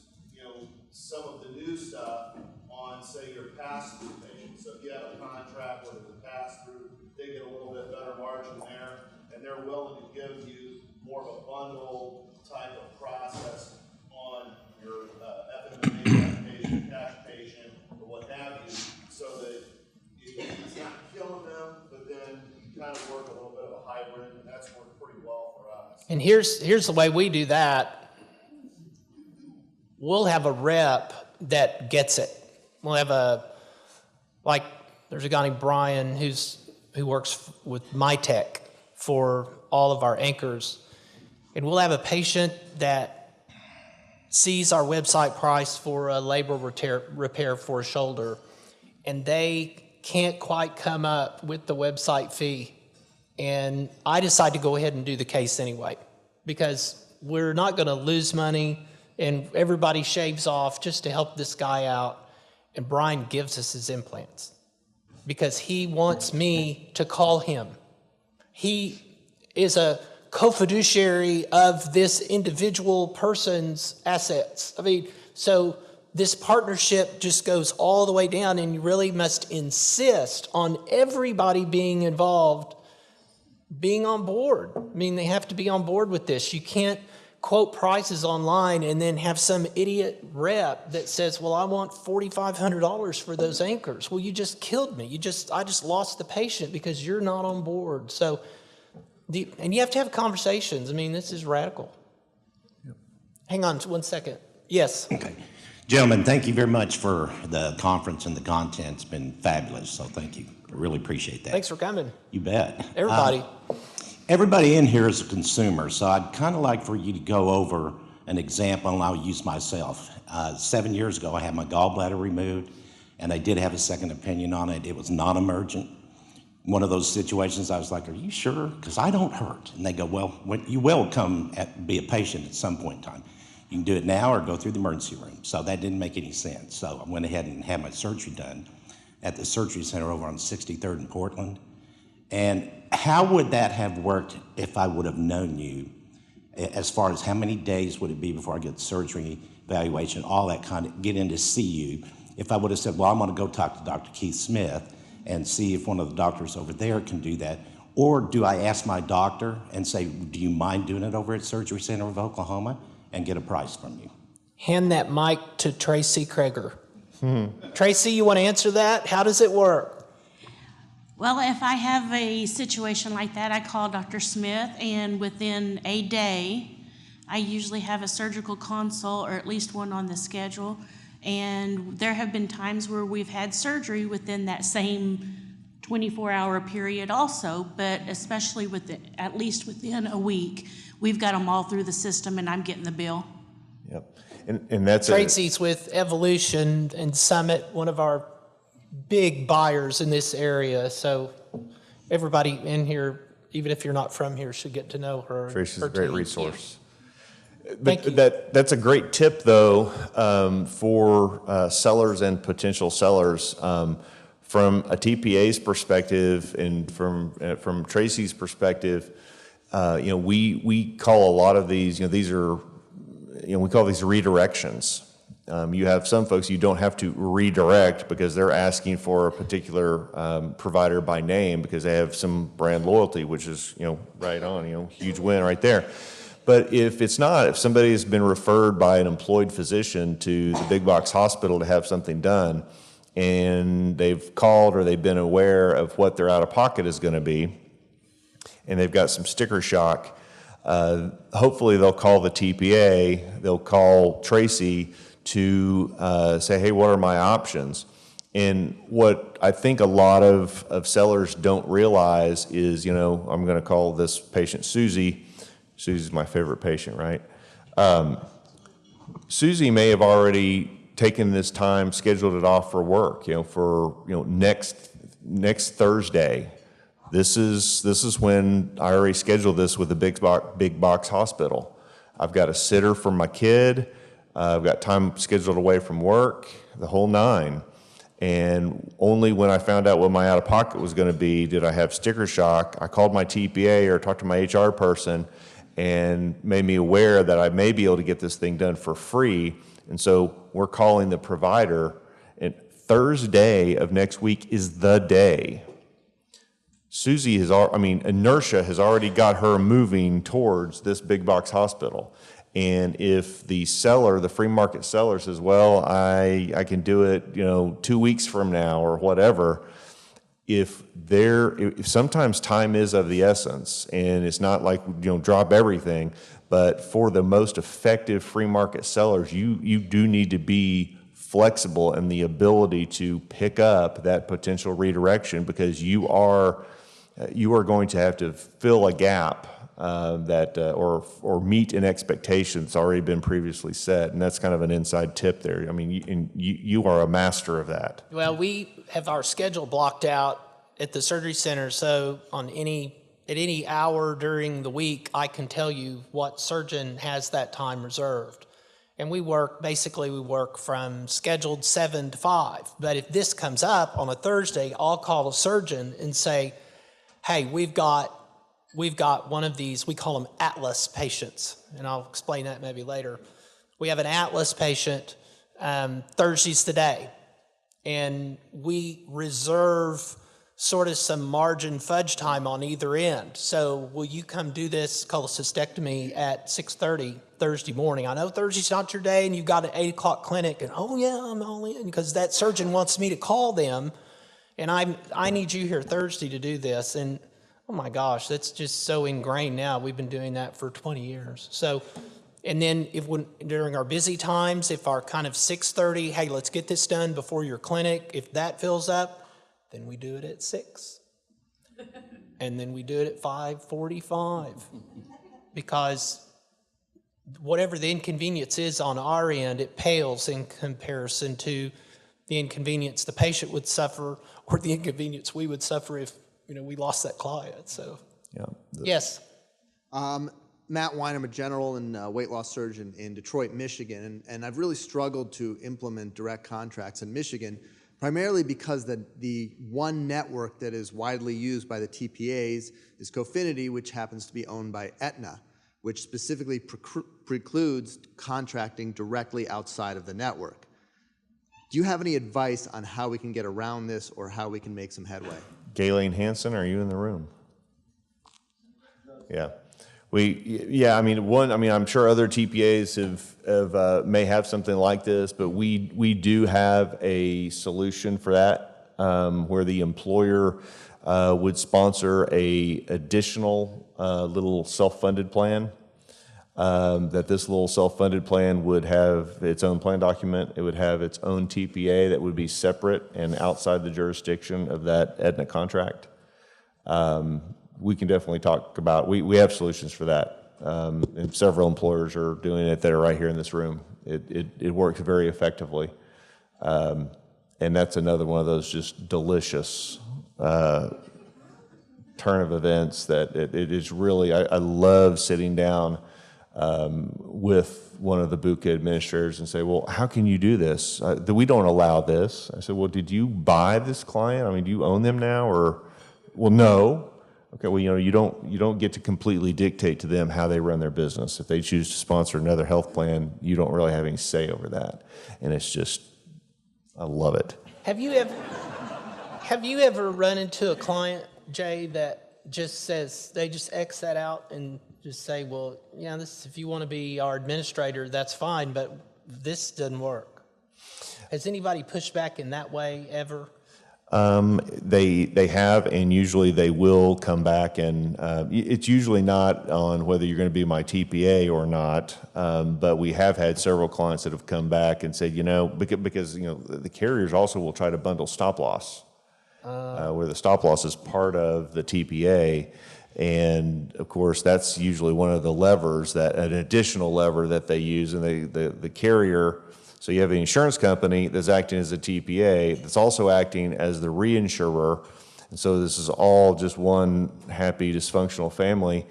Speaker 15: some of the new stuff on, say, your pass-through patients. So if you have a contract where there's a pass-through, they get a little bit better margin there, and they're willing to give you more of a bundle type of process on your FMA patient, cash patient, or what have you, so that it's not killing them, but then you kind of work a little bit of a hybrid, and that's worked pretty well for us.
Speaker 2: And here's the way we do that. We'll have a rep that gets it. We'll have there's a guy named Brian who works with MyTech for all of our anchors. And we'll have a patient that sees our website price for a labor repair for a shoulder, and they can't quite come up with the website fee. And I decide to go ahead and do the case anyway, because we're not going to lose money, and everybody shaves off just to help this guy out. And Brian gives us his implants because he wants me to call him. He is a co-fiduciary of this individual person's assets. So this partnership just goes all the way down, and you really must insist on everybody being involved, being on board. They have to be on board with this. You can't quote prices online and then have some idiot rep that says, well, I want $4,500 for those anchors. Well, you just killed me. I just lost the patient because you're not on board. So, and you have to have conversations. This is radical. Yep. Hang on 1 second. Yes.
Speaker 16: Okay. Gentlemen, thank you very much for the conference, and the content's been fabulous, so thank you. I really appreciate that.
Speaker 2: Thanks for coming.
Speaker 16: You bet.
Speaker 2: Everybody.
Speaker 16: Everybody in here is a consumer, so I'd kind of like for you to go over an example, and I'll use myself. 7 years ago, I had my gallbladder removed, and I did have a second opinion on it. It was non-emergent. One of those situations, I was like, are you sure? Because I don't hurt. And they go, well, you will be a patient at some point in time. You can do it now or go through the emergency room. So that didn't make any sense. So I went ahead and had my surgery done at the surgery center over on 63rd in Portland. And how would that have worked if I would have known you, as far as how many days would it be before I get surgery, evaluation, all that kind of, get in to see you? If I would have said, well, I'm going to go talk to Dr. Keith Smith and see if one of the doctors over there can do that, Or do I ask my doctor and say, do you mind doing it over at Surgery Center of Oklahoma, and get a price from you?
Speaker 2: Hand that mic to Tracy Kreger. Tracy, you want to answer that? How does it work?
Speaker 17: Well, if I have a situation like that, I call Dr. Smith, and within a day, I usually have a surgical consult, or at least one on the schedule. And there have been times where we've had surgery within that same 24-hour period also, but especially at least within a week, we've got them all through the system, and I'm getting the bill.
Speaker 1: Yep. And that's
Speaker 2: Tracy's with Evolution and Summit, one of our big buyers in this area. So everybody in here, even if you're not from here, should get to know her.
Speaker 1: Tracy's
Speaker 2: her
Speaker 1: a great
Speaker 2: team.
Speaker 1: resource.
Speaker 2: Thank you.
Speaker 1: That's a great tip, though, for sellers and potential sellers. From a TPA's perspective and from Tracy's perspective, we call a lot of these, these are, we call these redirections. You have some folks you don't have to redirect because they're asking for a particular provider by name because they have some brand loyalty, which is, right on, huge win right there. But if it's not, if somebody has been referred by an employed physician to the big box hospital to have something done, and they've called or they've been aware of what their out-of-pocket is going to be, and they've got some sticker shock, hopefully they'll call the TPA, they'll call Tracy to say, hey, what are my options? And what I think a lot of sellers don't realize is, I'm going to call this patient Susie. Susie's my favorite patient, right? Susie may have already taken this time, scheduled it off for work, for next Thursday. This is when I already scheduled this with the big box hospital. I've got a sitter for my kid. I've got time scheduled away from work, the whole nine. And only when I found out what my out-of-pocket was going to be did I have sticker shock. I called my TPA or talked to my HR person and made me aware that I may be able to get this thing done for free. And so we're calling the provider, and Thursday of next week is the day. Susie inertia has already got her moving towards this big box hospital. And if the seller, the free market seller says, well, I can do it, 2 weeks from now or whatever, if sometimes time is of the essence, and it's not like, drop everything, but for the most effective free market sellers, you do need to be flexible in the ability to pick up that potential redirection, because you are going to have to fill a gap or meet an expectation that's already been previously set, and that's kind of an inside tip there. I mean, you are a master of that.
Speaker 2: Well, we have our schedule blocked out at the surgery center, so at any hour during the week, I can tell you what surgeon has that time reserved. And we work from scheduled 7 to 5. But if this comes up on a Thursday, I'll call a surgeon and say, hey, we've got one of these, we call them Atlas patients, and I'll explain that maybe later. We have an Atlas patient, Thursday's the day, and we reserve sort of some margin fudge time on either end. So will you come do this cholecystectomy at 6:30 Thursday morning? I know Thursday's not your day and you've got an 8 o'clock clinic, and oh yeah, I'm all in, because that surgeon wants me to call them, and I need you here Thursday to do this. And oh my gosh, that's just so ingrained now. We've been doing that for 20 years. So, and then during our busy times, if our kind of 6:30, hey, let's get this done before your clinic, if that fills up, then we do it at 6. And then we do it at 5:45. Because whatever the inconvenience is on our end, it pales in comparison to the inconvenience the patient would suffer, or the inconvenience we would suffer if we lost that client. So
Speaker 1: yeah.
Speaker 2: Yes.
Speaker 18: Matt Wine, I'm a general and weight loss surgeon in Detroit, Michigan, and I've really struggled to implement direct contracts in Michigan, primarily because the one network that is widely used by the TPAs is Cofinity, which happens to be owned by Aetna, which specifically precludes contracting directly outside of the network. Do you have any advice on how we can get around this, or how we can make some headway?
Speaker 1: Galen Hansen, are you in the room? Yeah. I mean, I'm sure other TPAs may have something like this, but we do have a solution for that, where the employer would sponsor a additional little self-funded plan. That this little self-funded plan would have its own plan document. It would have its own TPA that would be separate and outside the jurisdiction of that Aetna contract. We can definitely talk about, we have solutions for that. And several employers are doing it that are right here in this room. It works very effectively. And that's another one of those just delicious turn of events that it is really, I love sitting down with one of the BUCA administrators and say, well, how can you do this? We don't allow this. I said, well, did you buy this client? I mean, do you own them now? Or, well, no. Okay, well, you don't get to completely dictate to them how they run their business. If they choose to sponsor another health plan, you don't really have any say over that. And it's just, I love it.
Speaker 2: Have you ever run into a client, Jay, that just says, they just X that out and just say, well, yeah, this, if you want to be our administrator, that's fine, but this doesn't work? Has anybody pushed back in that way ever?
Speaker 1: They have, and usually they will come back, and it's usually not on whether you're going to be my TPA or not, but we have had several clients that have come back and said, because the carriers also will try to bundle stop loss, where the stop loss is part of the TPA. And of course, that's usually one of the levers, an additional lever that they use, and the carrier. So you have an insurance company that's acting as a TPA that's also acting as the reinsurer, and so this is all just one happy dysfunctional family.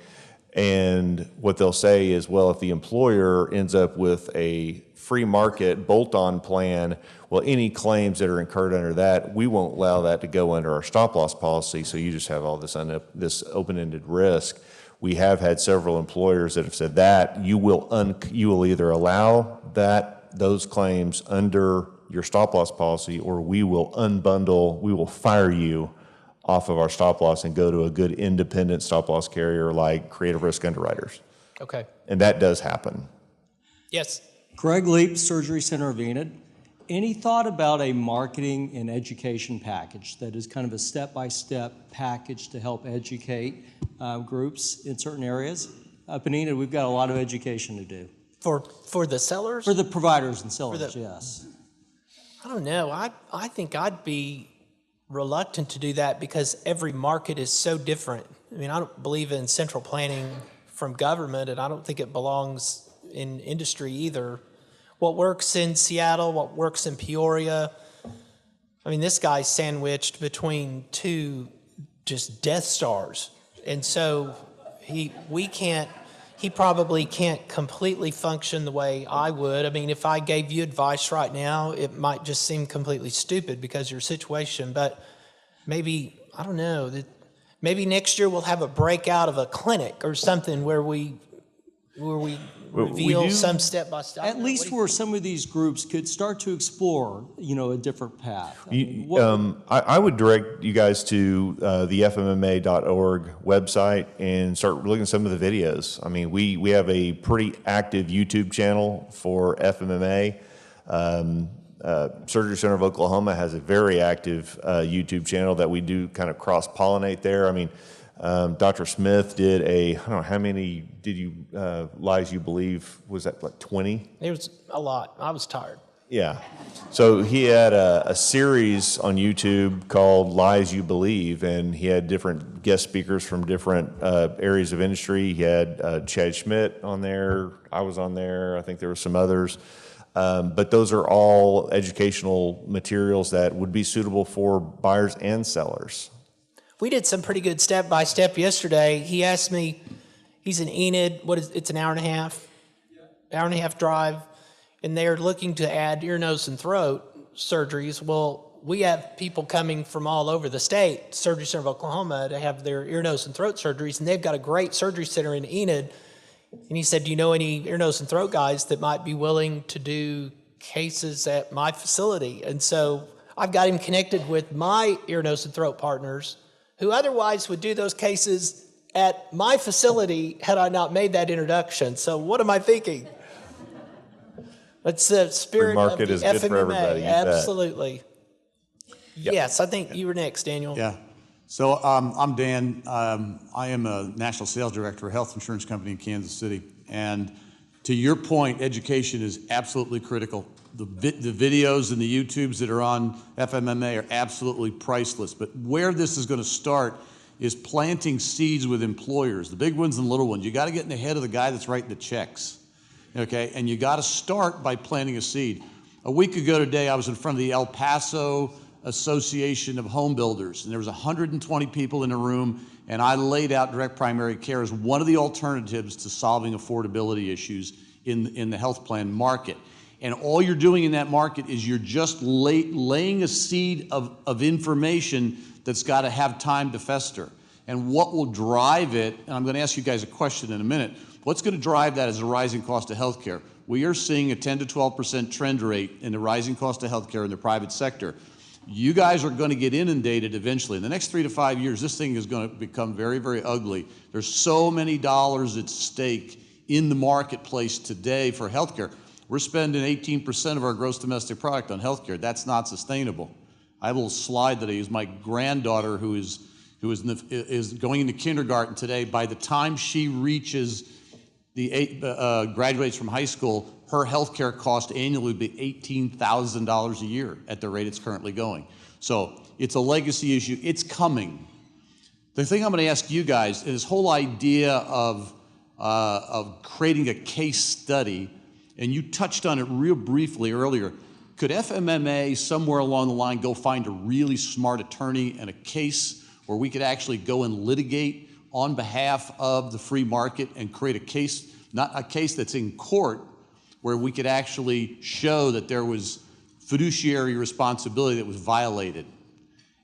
Speaker 1: And what they'll say is, well, if the employer ends up with a free market bolt-on plan, well, any claims that are incurred under that, we won't allow that to go under our stop-loss policy, so you just have all this open-ended risk. We have had several employers that have said that you will either allow those claims under your stop-loss policy, or we will unbundle, we will fire you off of our stop-loss and go to a good independent stop-loss carrier like Creative Risk Underwriters.
Speaker 2: Okay.
Speaker 1: And that does happen.
Speaker 2: Yes.
Speaker 19: Greg Leap, Surgery Center of Enid. Any thought about a marketing and education package that is kind of a step-by-step package to help educate groups in certain areas? Up in Enid, we've got a lot of education to do.
Speaker 2: For the sellers?
Speaker 19: For the providers and sellers, yes.
Speaker 2: I don't know. I think I'd be reluctant to do that because every market is so different. I mean, I don't believe in central planning from government, and I don't think it belongs in industry either. What works in Seattle, what works in Peoria. I mean, this guy's sandwiched between two just Death Stars. And so he probably can't completely function the way I would. I mean, if I gave you advice right now, it might just seem completely stupid because of your situation, but maybe, I don't know, maybe next year we'll have a breakout of a clinic or something where we reveal some step by step.
Speaker 19: At least where some of these groups could start to explore, a different path.
Speaker 1: I would direct you guys to the FMMA.org website and start looking at some of the videos. I mean, we have a pretty active YouTube channel for FMMA. Surgery Center of Oklahoma has a very active YouTube channel that we do kind of cross-pollinate there. I mean, Dr. Smith did I don't know, how many lies you believe, was that like 20?
Speaker 2: It was a lot. I was tired.
Speaker 1: Yeah. So he had a series on YouTube called Lies You Believe, and he had different guest speakers from different areas of industry. He had Chad Schmidt on there. I was on there. I think there were some others. But those are all educational materials that would be suitable for buyers and sellers.
Speaker 2: We did some pretty good step-by-step yesterday. He asked me, he's in Enid, it's an hour and a half drive, and they're looking to add ear, nose, and throat surgeries. Well, we have people coming from all over the state, Surgery Center of Oklahoma, to have their ear, nose, and throat surgeries, and they've got a great surgery center in Enid. And he said, do you know any ear, nose, and throat guys that might be willing to do cases at my facility? And so I've got him connected with my ear, nose, and throat partners who otherwise would do those cases at my facility had I not made that introduction. So what am I thinking? It's the spirit
Speaker 1: Free market
Speaker 2: of the
Speaker 1: is good for
Speaker 2: FMMA.
Speaker 1: everybody, you bet.
Speaker 2: Absolutely. Yes, I think you were next, Daniel.
Speaker 20: Yeah. So I'm Dan. I am a national sales director for a health insurance company in Kansas City. And to your point, education is absolutely critical. The videos and the YouTubes that are on FMMA are absolutely priceless. But where this is going to start is planting seeds with employers, the big ones and little ones. You got to get in the head of the guy that's writing the checks, okay? And you got to start by planting a seed. A week ago today, I was in front of the El Paso Association of Home Builders, and there was 120 people in the room, and I laid out direct primary care as one of the alternatives to solving affordability issues in the health plan market. And all you're doing in that market is you're just laying a seed of information that's got to have time to fester. And what will drive it, and I'm going to ask you guys a question in a minute, what's going to drive that is the rising cost of health care. We are seeing a 10 to 12% trend rate in the rising cost of health care in the private sector. You guys are going to get inundated eventually. In the next 3 to 5 years, this thing is going to become very, very ugly. There's so many dollars at stake in the marketplace today for healthcare. We're spending 18% of our gross domestic product on healthcare. That's not sustainable. I have a little slide that I use. My granddaughter, who is going into kindergarten today, by the time she reaches graduates from high school, her healthcare cost annually would be $18,000 a year at the rate it's currently going. So it's a legacy issue. It's coming. The thing I'm going to ask you guys is this whole idea of creating a case study, and you touched on it real briefly earlier. Could FMMA somewhere along the line go find a really smart attorney and a case where we could actually go and litigate on behalf of the free market and create a case, not a case that's in court, where we could actually show that there was fiduciary responsibility that was violated?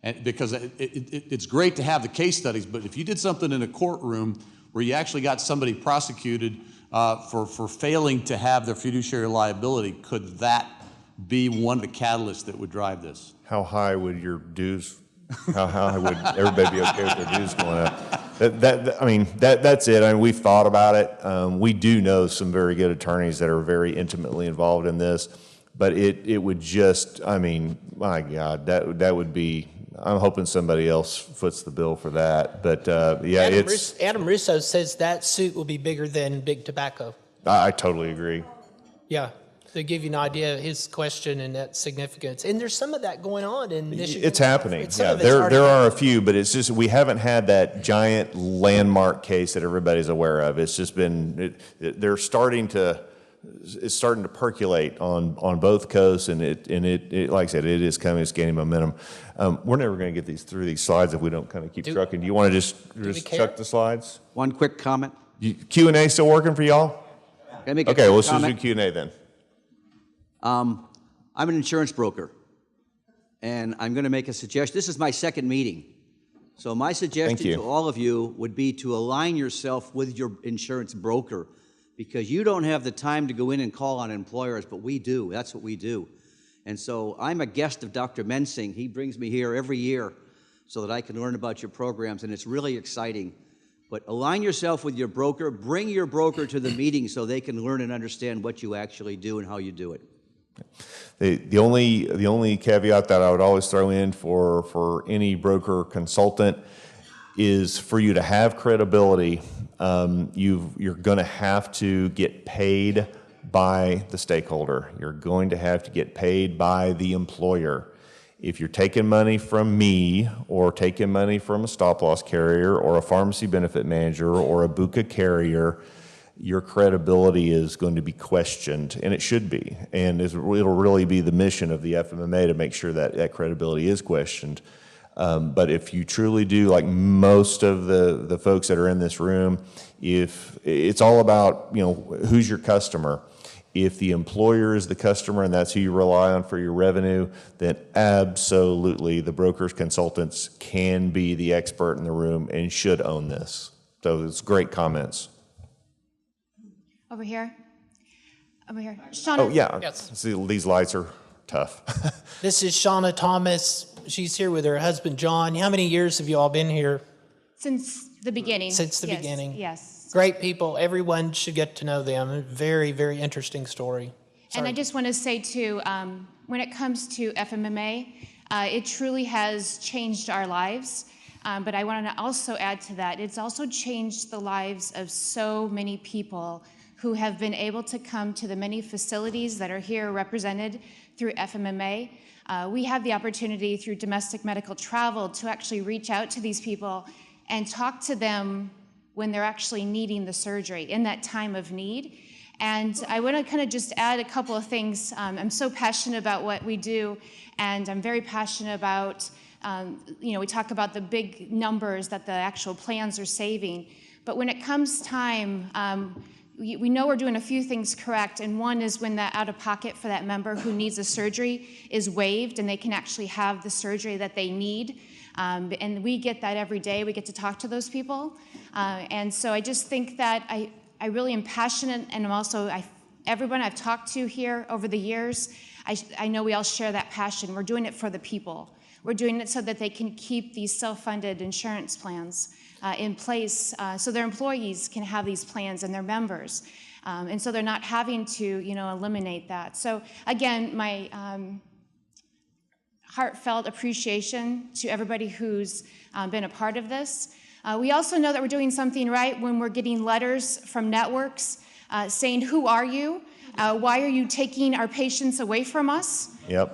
Speaker 20: And because it's great to have the case studies, but if you did something in a courtroom where you actually got somebody prosecuted for failing to have their fiduciary liability, could that be one of the catalysts that would drive this?
Speaker 1: How high would your dues, how high would everybody be okay with their dues going up? That's it. I mean, we've thought about it. We do know some very good attorneys that are very intimately involved in this, but it would just, I mean, my God, that would be, I'm hoping somebody else foots the bill for that. But yeah,
Speaker 2: Adam Russo says that suit will be bigger than Big Tobacco.
Speaker 1: I totally agree.
Speaker 2: Yeah, to give you an idea of his question and that significance. And there's some of that going on in Michigan.
Speaker 1: It's happening. Yeah, there are a few, but it's just we haven't had that giant landmark case that everybody's aware of. It's just been it's starting to percolate on both coasts, and it like I said, it is coming. It's gaining momentum. We're never going to get through these slides if we don't kind of keep trucking. Do you want to just chuck the slides?
Speaker 21: One quick comment.
Speaker 1: Q&A still working for y'all? Okay, let's just do Q&A then.
Speaker 21: I'm an insurance broker, and I'm going to make a suggestion. This is my second meeting. So my suggestion to all of you would be to align yourself with your insurance broker, because you don't have the time to go in and call on employers, but we do. That's what we do. And so I'm a guest of Dr. Mensing. He brings me here every year so that I can learn about your programs, and it's really exciting. But align yourself with your broker. Bring your broker to the meeting so they can learn and understand what you actually do and how you do it.
Speaker 1: The only caveat that I would always throw in for any broker or consultant is for you to have credibility, you're going to have to get paid by the stakeholder. You're going to have to get paid by the employer. If you're taking money from me or taking money from a stop-loss carrier or a pharmacy benefit manager or a BUCA carrier, your credibility is going to be questioned, and it should be. And it'll really be the mission of the FMMA to make sure that that credibility is questioned. But if you truly do, like most of the folks that are in this room, if it's all about, who's your customer. If the employer is the customer and that's who you rely on for your revenue, then absolutely the brokers, consultants can be the expert in the room and should own this. So it's great comments.
Speaker 22: Over here. Shauna.
Speaker 1: Oh, yeah.
Speaker 2: Yes.
Speaker 1: See, these lights are tough.
Speaker 2: This is Shauna Thomas. She's here with her husband, John. How many years have you all been here?
Speaker 22: Since the beginning.
Speaker 2: Since the
Speaker 22: Yes,
Speaker 2: beginning.
Speaker 22: Yes.
Speaker 2: Great people. Everyone should get to know them. Very, very interesting story.
Speaker 22: And I just want to say too, when it comes to FMMA, it truly has changed our lives. But I want to also add to that, it's also changed the lives of so many people who have been able to come to the many facilities that are here represented through FMMA. We have the opportunity through domestic medical travel to actually reach out to these people and talk to them when they're actually needing the surgery in that time of need. And I want to kind of just add a couple of things. I'm so passionate about what we do, and I'm very passionate about, we talk about the big numbers that the actual plans are saving. But when it comes time, we know we're doing a few things correct, and one is when that out-of-pocket for that member who needs a surgery is waived and they can actually have the surgery that they need. And we get that every day. We get to talk to those people. And so I just think that I really am passionate, and I'm also, everyone I've talked to here over the years, I know we all share that passion. We're doing it for the people. We're doing it so that they can keep these self-funded insurance plans in place so their employees can have these plans and their members. And so they're not having to, eliminate that. So again, my heartfelt appreciation to everybody who's been a part of this. We also know that we're doing something right when we're getting letters from networks saying, who are you? Why are you taking our patients away from us?
Speaker 1: Yep.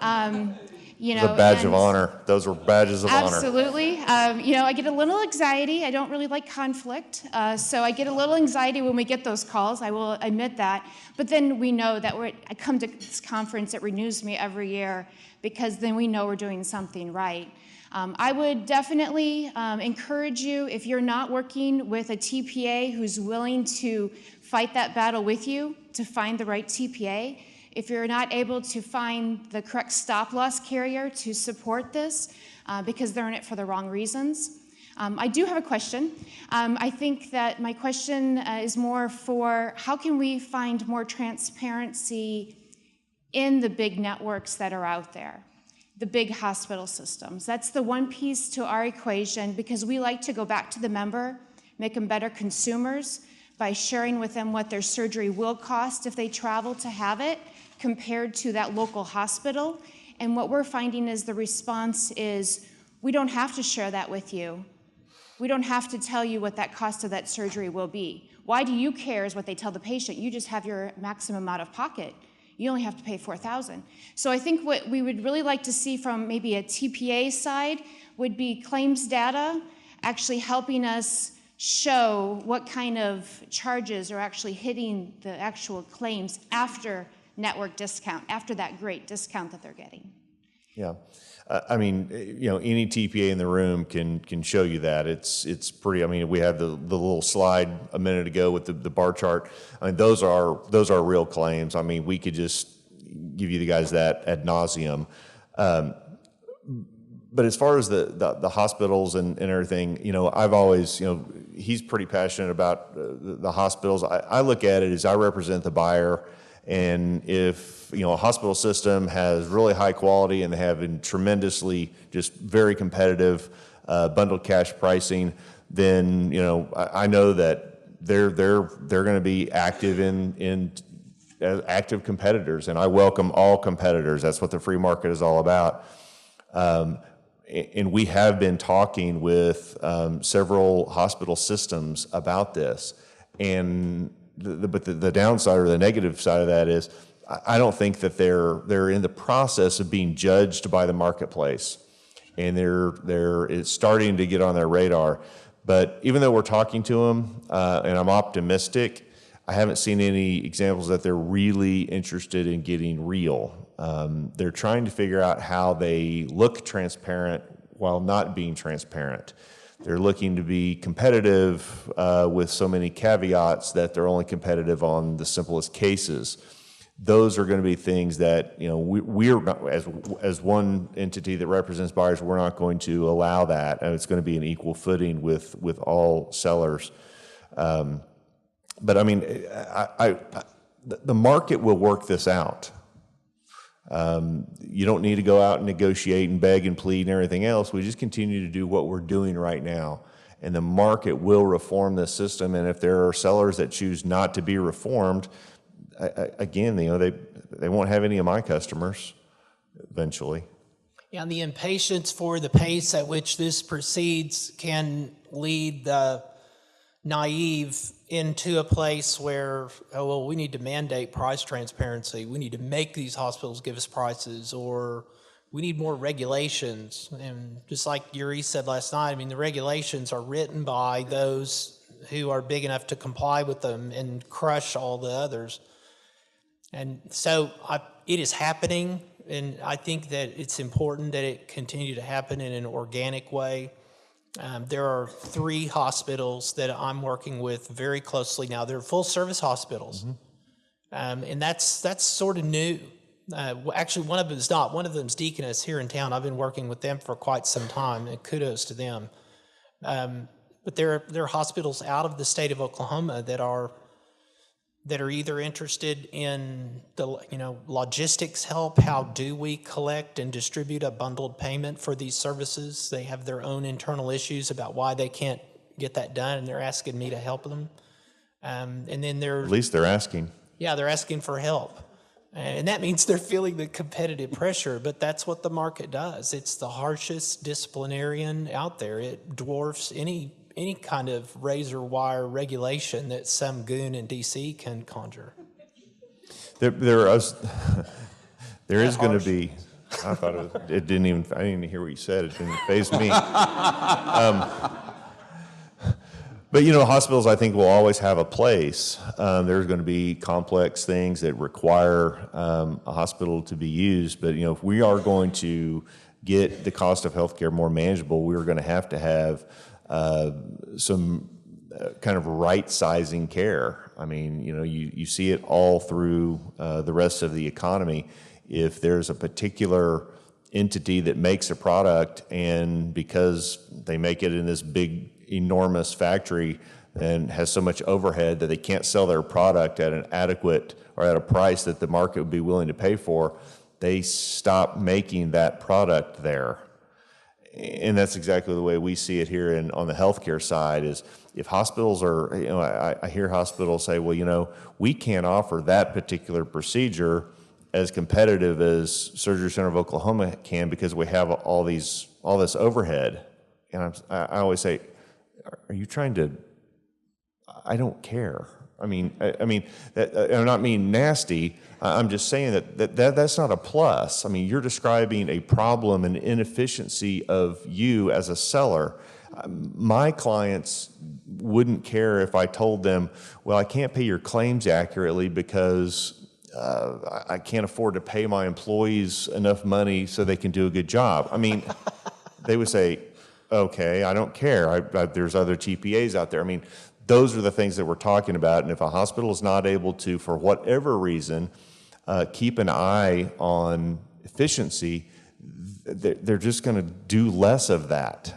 Speaker 1: It's a badge of honor. Those were badges of honor.
Speaker 22: Absolutely. I get a little anxiety. I don't really like conflict. So I get a little anxiety when we get those calls. I will admit that. But then we know that I come to this conference, it renews me every year, because then we know we're doing something right. I would definitely encourage you, if you're not working with a TPA who's willing to fight that battle with you to find the right TPA, if you're not able to find the correct stop-loss carrier to support this because they're in it for the wrong reasons. I do have a question. I think that my question is more for how can we find more transparency in the big networks that are out there, the big hospital systems. That's the one piece to our equation, because we like to go back to the member, make them better consumers by sharing with them what their surgery will cost if they travel to have it, compared to that local hospital. And what we're finding is the response is, we don't have to share that with you. We don't have to tell you what that cost of that surgery will be. Why do you care is what they tell the patient. You just have your maximum out of pocket. You only have to pay $4,000. So I think what we would really like to see from maybe a TPA side would be claims data actually helping us show what kind of charges are actually hitting the actual claims after network discount, after that great discount that they're getting.
Speaker 1: Yeah. Any TPA in the room can show you that. It's pretty, we had the little slide a minute ago with the bar chart. Those are real claims. We could just give you the guys that ad nauseum. But as far as the hospitals and everything, I've always, he's pretty passionate about the hospitals. I look at it as I represent the buyer. And if, a hospital system has really high quality and they have tremendously, just very competitive bundled cash pricing, then, I know that they're going to be active in active competitors. And I welcome all competitors. That's what the free market is all about. And we have been talking with several hospital systems about this. And but the downside or the negative side of that is I don't think that they're in the process of being judged by the marketplace, and it's starting to get on their radar. But even though we're talking to them, and I'm optimistic, I haven't seen any examples that they're really interested in getting real. They're trying to figure out how they look transparent while not being transparent. They're looking to be competitive with so many caveats that they're only competitive on the simplest cases. Those are going to be things that we're not, as one entity that represents buyers, we're not going to allow that, and it's going to be an equal footing with all sellers. But the market will work this out. You don't need to go out and negotiate and beg and plead and everything else. We just continue to do what we're doing right now. and the market will reform this system. And if there are sellers that choose not to be reformed, again, you know, they won't have any of my customers eventually.
Speaker 2: Yeah, and the impatience for the pace at which this proceeds can lead the naive into a place where, oh, well, we need to mandate price transparency. We need to make these hospitals give us prices, or we need more regulations. And just like Yuri said last night, I mean, the regulations are written by those who are big enough to comply with them and crush all the others. And so it is happening, and I think that it's important that it continue to happen in an organic way. There are 3 hospitals that I'm working with very closely now. They're full-service hospitals, and that's sort of new. Actually, one of them is not. One of them is Deaconess here in town. I've been working with them for quite some time, and kudos to them. But there are hospitals out of the state of Oklahoma that are either interested in the logistics help. How do we collect and distribute a bundled payment for these services? They have their own internal issues about why they can't get that done, and they're asking me to help them. And then
Speaker 1: At least they're asking.
Speaker 2: Yeah, they're asking for help. And that means they're feeling the competitive pressure, but that's what the market does. It's the harshest disciplinarian out there. It dwarfs any kind of razor wire regulation that some goon in D.C. can conjure.
Speaker 1: There is going to be. I thought it didn't even. I didn't even hear what you said. It didn't faze me. But you know, hospitals, I think, will always have a place. There's going to be complex things that require a hospital to be used. But you know, if we are going to get the cost of healthcare more manageable, we're going to have some kind of right-sizing care. I mean, you know, you see it all through the rest of the economy. If there's a particular entity that makes a product, and because they make it in this big, enormous factory and has so much overhead that they can't sell their product at an adequate or at a price that the market would be willing to pay for, they stop making that product there. And that's exactly the way we see it here on the healthcare side. Is if hospitals are, you know, I hear hospitals say, well, you know, we can't offer that particular procedure as competitive as Surgery Center of Oklahoma can because we have all this overhead. And I always say, are you trying to? I don't care. I mean, I'm not being nasty. I'm just saying that's not a plus. I mean, you're describing a problem and inefficiency of you as a seller. My clients wouldn't care if I told them, well, I can't pay your claims accurately because I can't afford to pay my employees enough money so they can do a good job. I mean, they would say, okay, I don't care. There's other TPAs out there. I mean, those are the things that we're talking about. And if a hospital is not able to, for whatever reason, keep an eye on efficiency, they're just going to do less of that.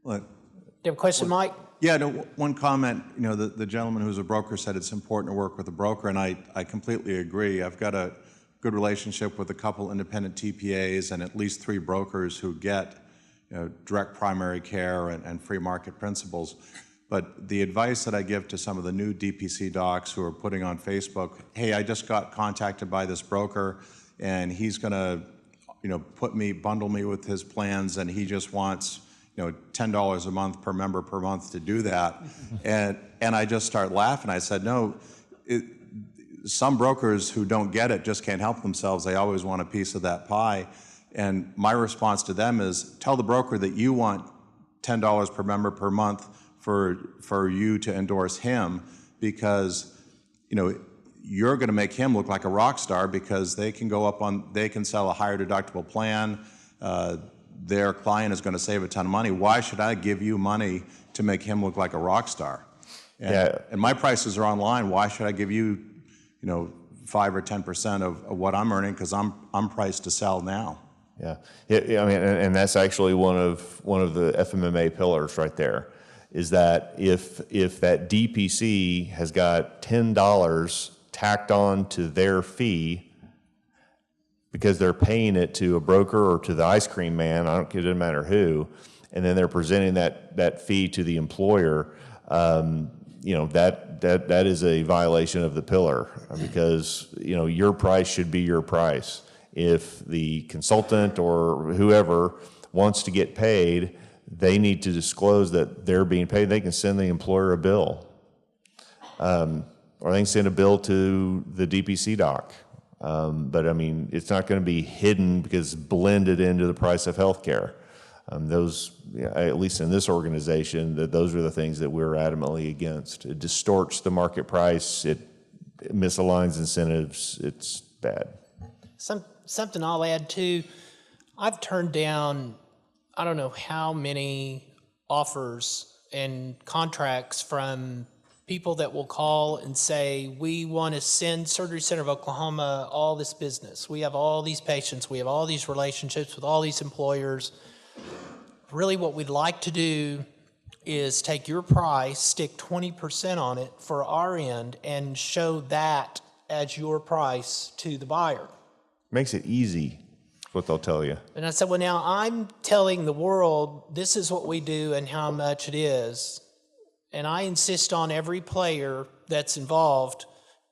Speaker 2: You have a question, Mike?
Speaker 4: Yeah, no, one comment. You know, the gentleman who's a broker said it's important to work with a broker, and I completely agree. I've got a good relationship with a couple independent TPAs and at least 3 brokers who get, you know, direct primary care and free market principles. But the advice that I give to some of the new DPC docs who are putting on Facebook, hey, I just got contacted by this broker and he's going to, you know, bundle me with his plans, and he just wants, you know, $10 a month per member per month to do that. and I just start laughing. I said, no, some brokers who don't get it just can't help themselves. They always want a piece of that pie. And my response to them is, tell the broker that you want $10 per member per month for you to endorse him, because, you know, you're going to make him look like a rock star because they can sell a higher deductible plan. Their client is going to save a ton of money. Why should I give you money to make him look like a rock star? And my prices are online. Why should I give you, you know, 5 or 10% of what I'm earning, because I'm priced to sell now.
Speaker 1: Yeah, I mean, and that's actually one of the FMMA pillars right there, is that if that DPC has got $10 tacked on to their fee because they're paying it to a broker or to the ice cream man, it doesn't matter who, and then they're presenting that fee to the employer, that is a violation of the pillar, because your price should be your price. If the consultant or whoever wants to get paid, they need to disclose that they're being paid. They can send the employer a bill, or they can send a bill to the DPC doc. But I mean, it's not going to be hidden because it's blended into the price of healthcare. At least in this organization, those are the things that we're adamantly against. It distorts the market price. It misaligns incentives. It's bad.
Speaker 2: Something I'll add too. I've turned down, I don't know how many offers and contracts from people that will call and say, we want to send Surgery Center of Oklahoma all this business. We have all these patients. We have all these relationships with all these employers. Really what we'd like to do is take your price, stick 20% on it for our end, and show that as your price to the buyer.
Speaker 1: Makes it easy, what they'll tell you.
Speaker 2: And I said, well, now I'm telling the world this is what we do and how much it is. And I insist on every player that's involved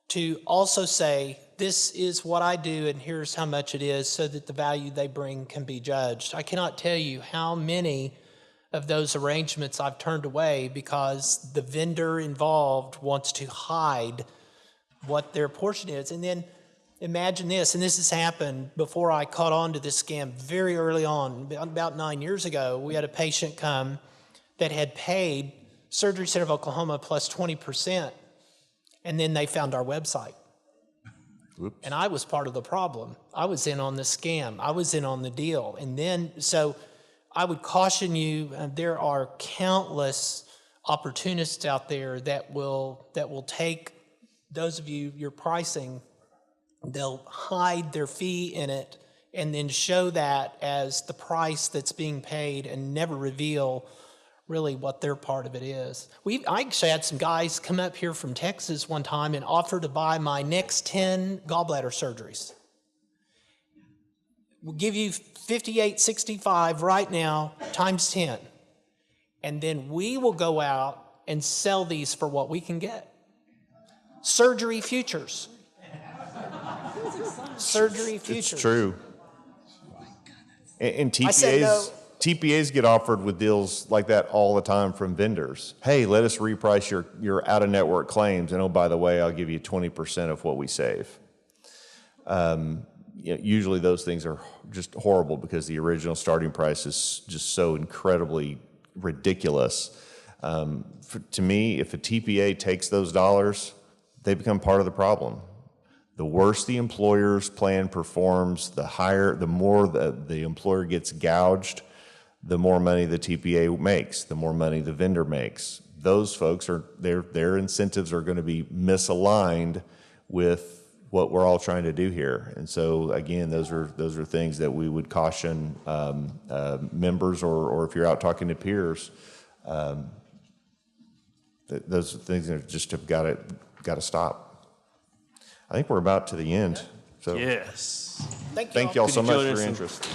Speaker 2: to also say, this is what I do and here's how much it is, so that the value they bring can be judged. I cannot tell you how many of those arrangements I've turned away because the vendor involved wants to hide what their portion is. And then imagine this, and this has happened before I caught on to this scam very early on. About 9 years ago, we had a patient come that had paid Surgery Center of Oklahoma plus 20%, and then they found our website.
Speaker 1: Oops.
Speaker 2: And I was part of the problem. I was in on the scam. I was in on the deal. And then, so I would caution you, there are countless opportunists out there that will take those of you, your pricing, they'll hide their fee in it and then show that as the price that's being paid and never reveal really what their part of it is. I actually had some guys come up here from Texas one time and offer to buy my next 10 gallbladder surgeries. We'll give you $58.65 right now times 10. And then we will go out and sell these for what we can get. Surgery futures. Surgery futures.
Speaker 1: It's true. And
Speaker 2: I said no.
Speaker 1: TPAs get offered with deals like that all the time from vendors. Hey, let us reprice your out-of-network claims, and oh, by the way, I'll give you 20% of what we save. Usually those things are just horrible because the original starting price is just so incredibly ridiculous. To me, if a TPA takes those dollars, they become part of the problem. The worse the employer's plan performs, the more the employer gets gouged, the more money the TPA makes, the more money the vendor makes. Those folks their incentives are going to be misaligned with what we're all trying to do here. And so again, those are things that we would caution members, or if you're out talking to peers, those are things that just have got to stop. I think we're about to the end. So
Speaker 3: yes.
Speaker 2: Thank
Speaker 1: you all so much for your interest.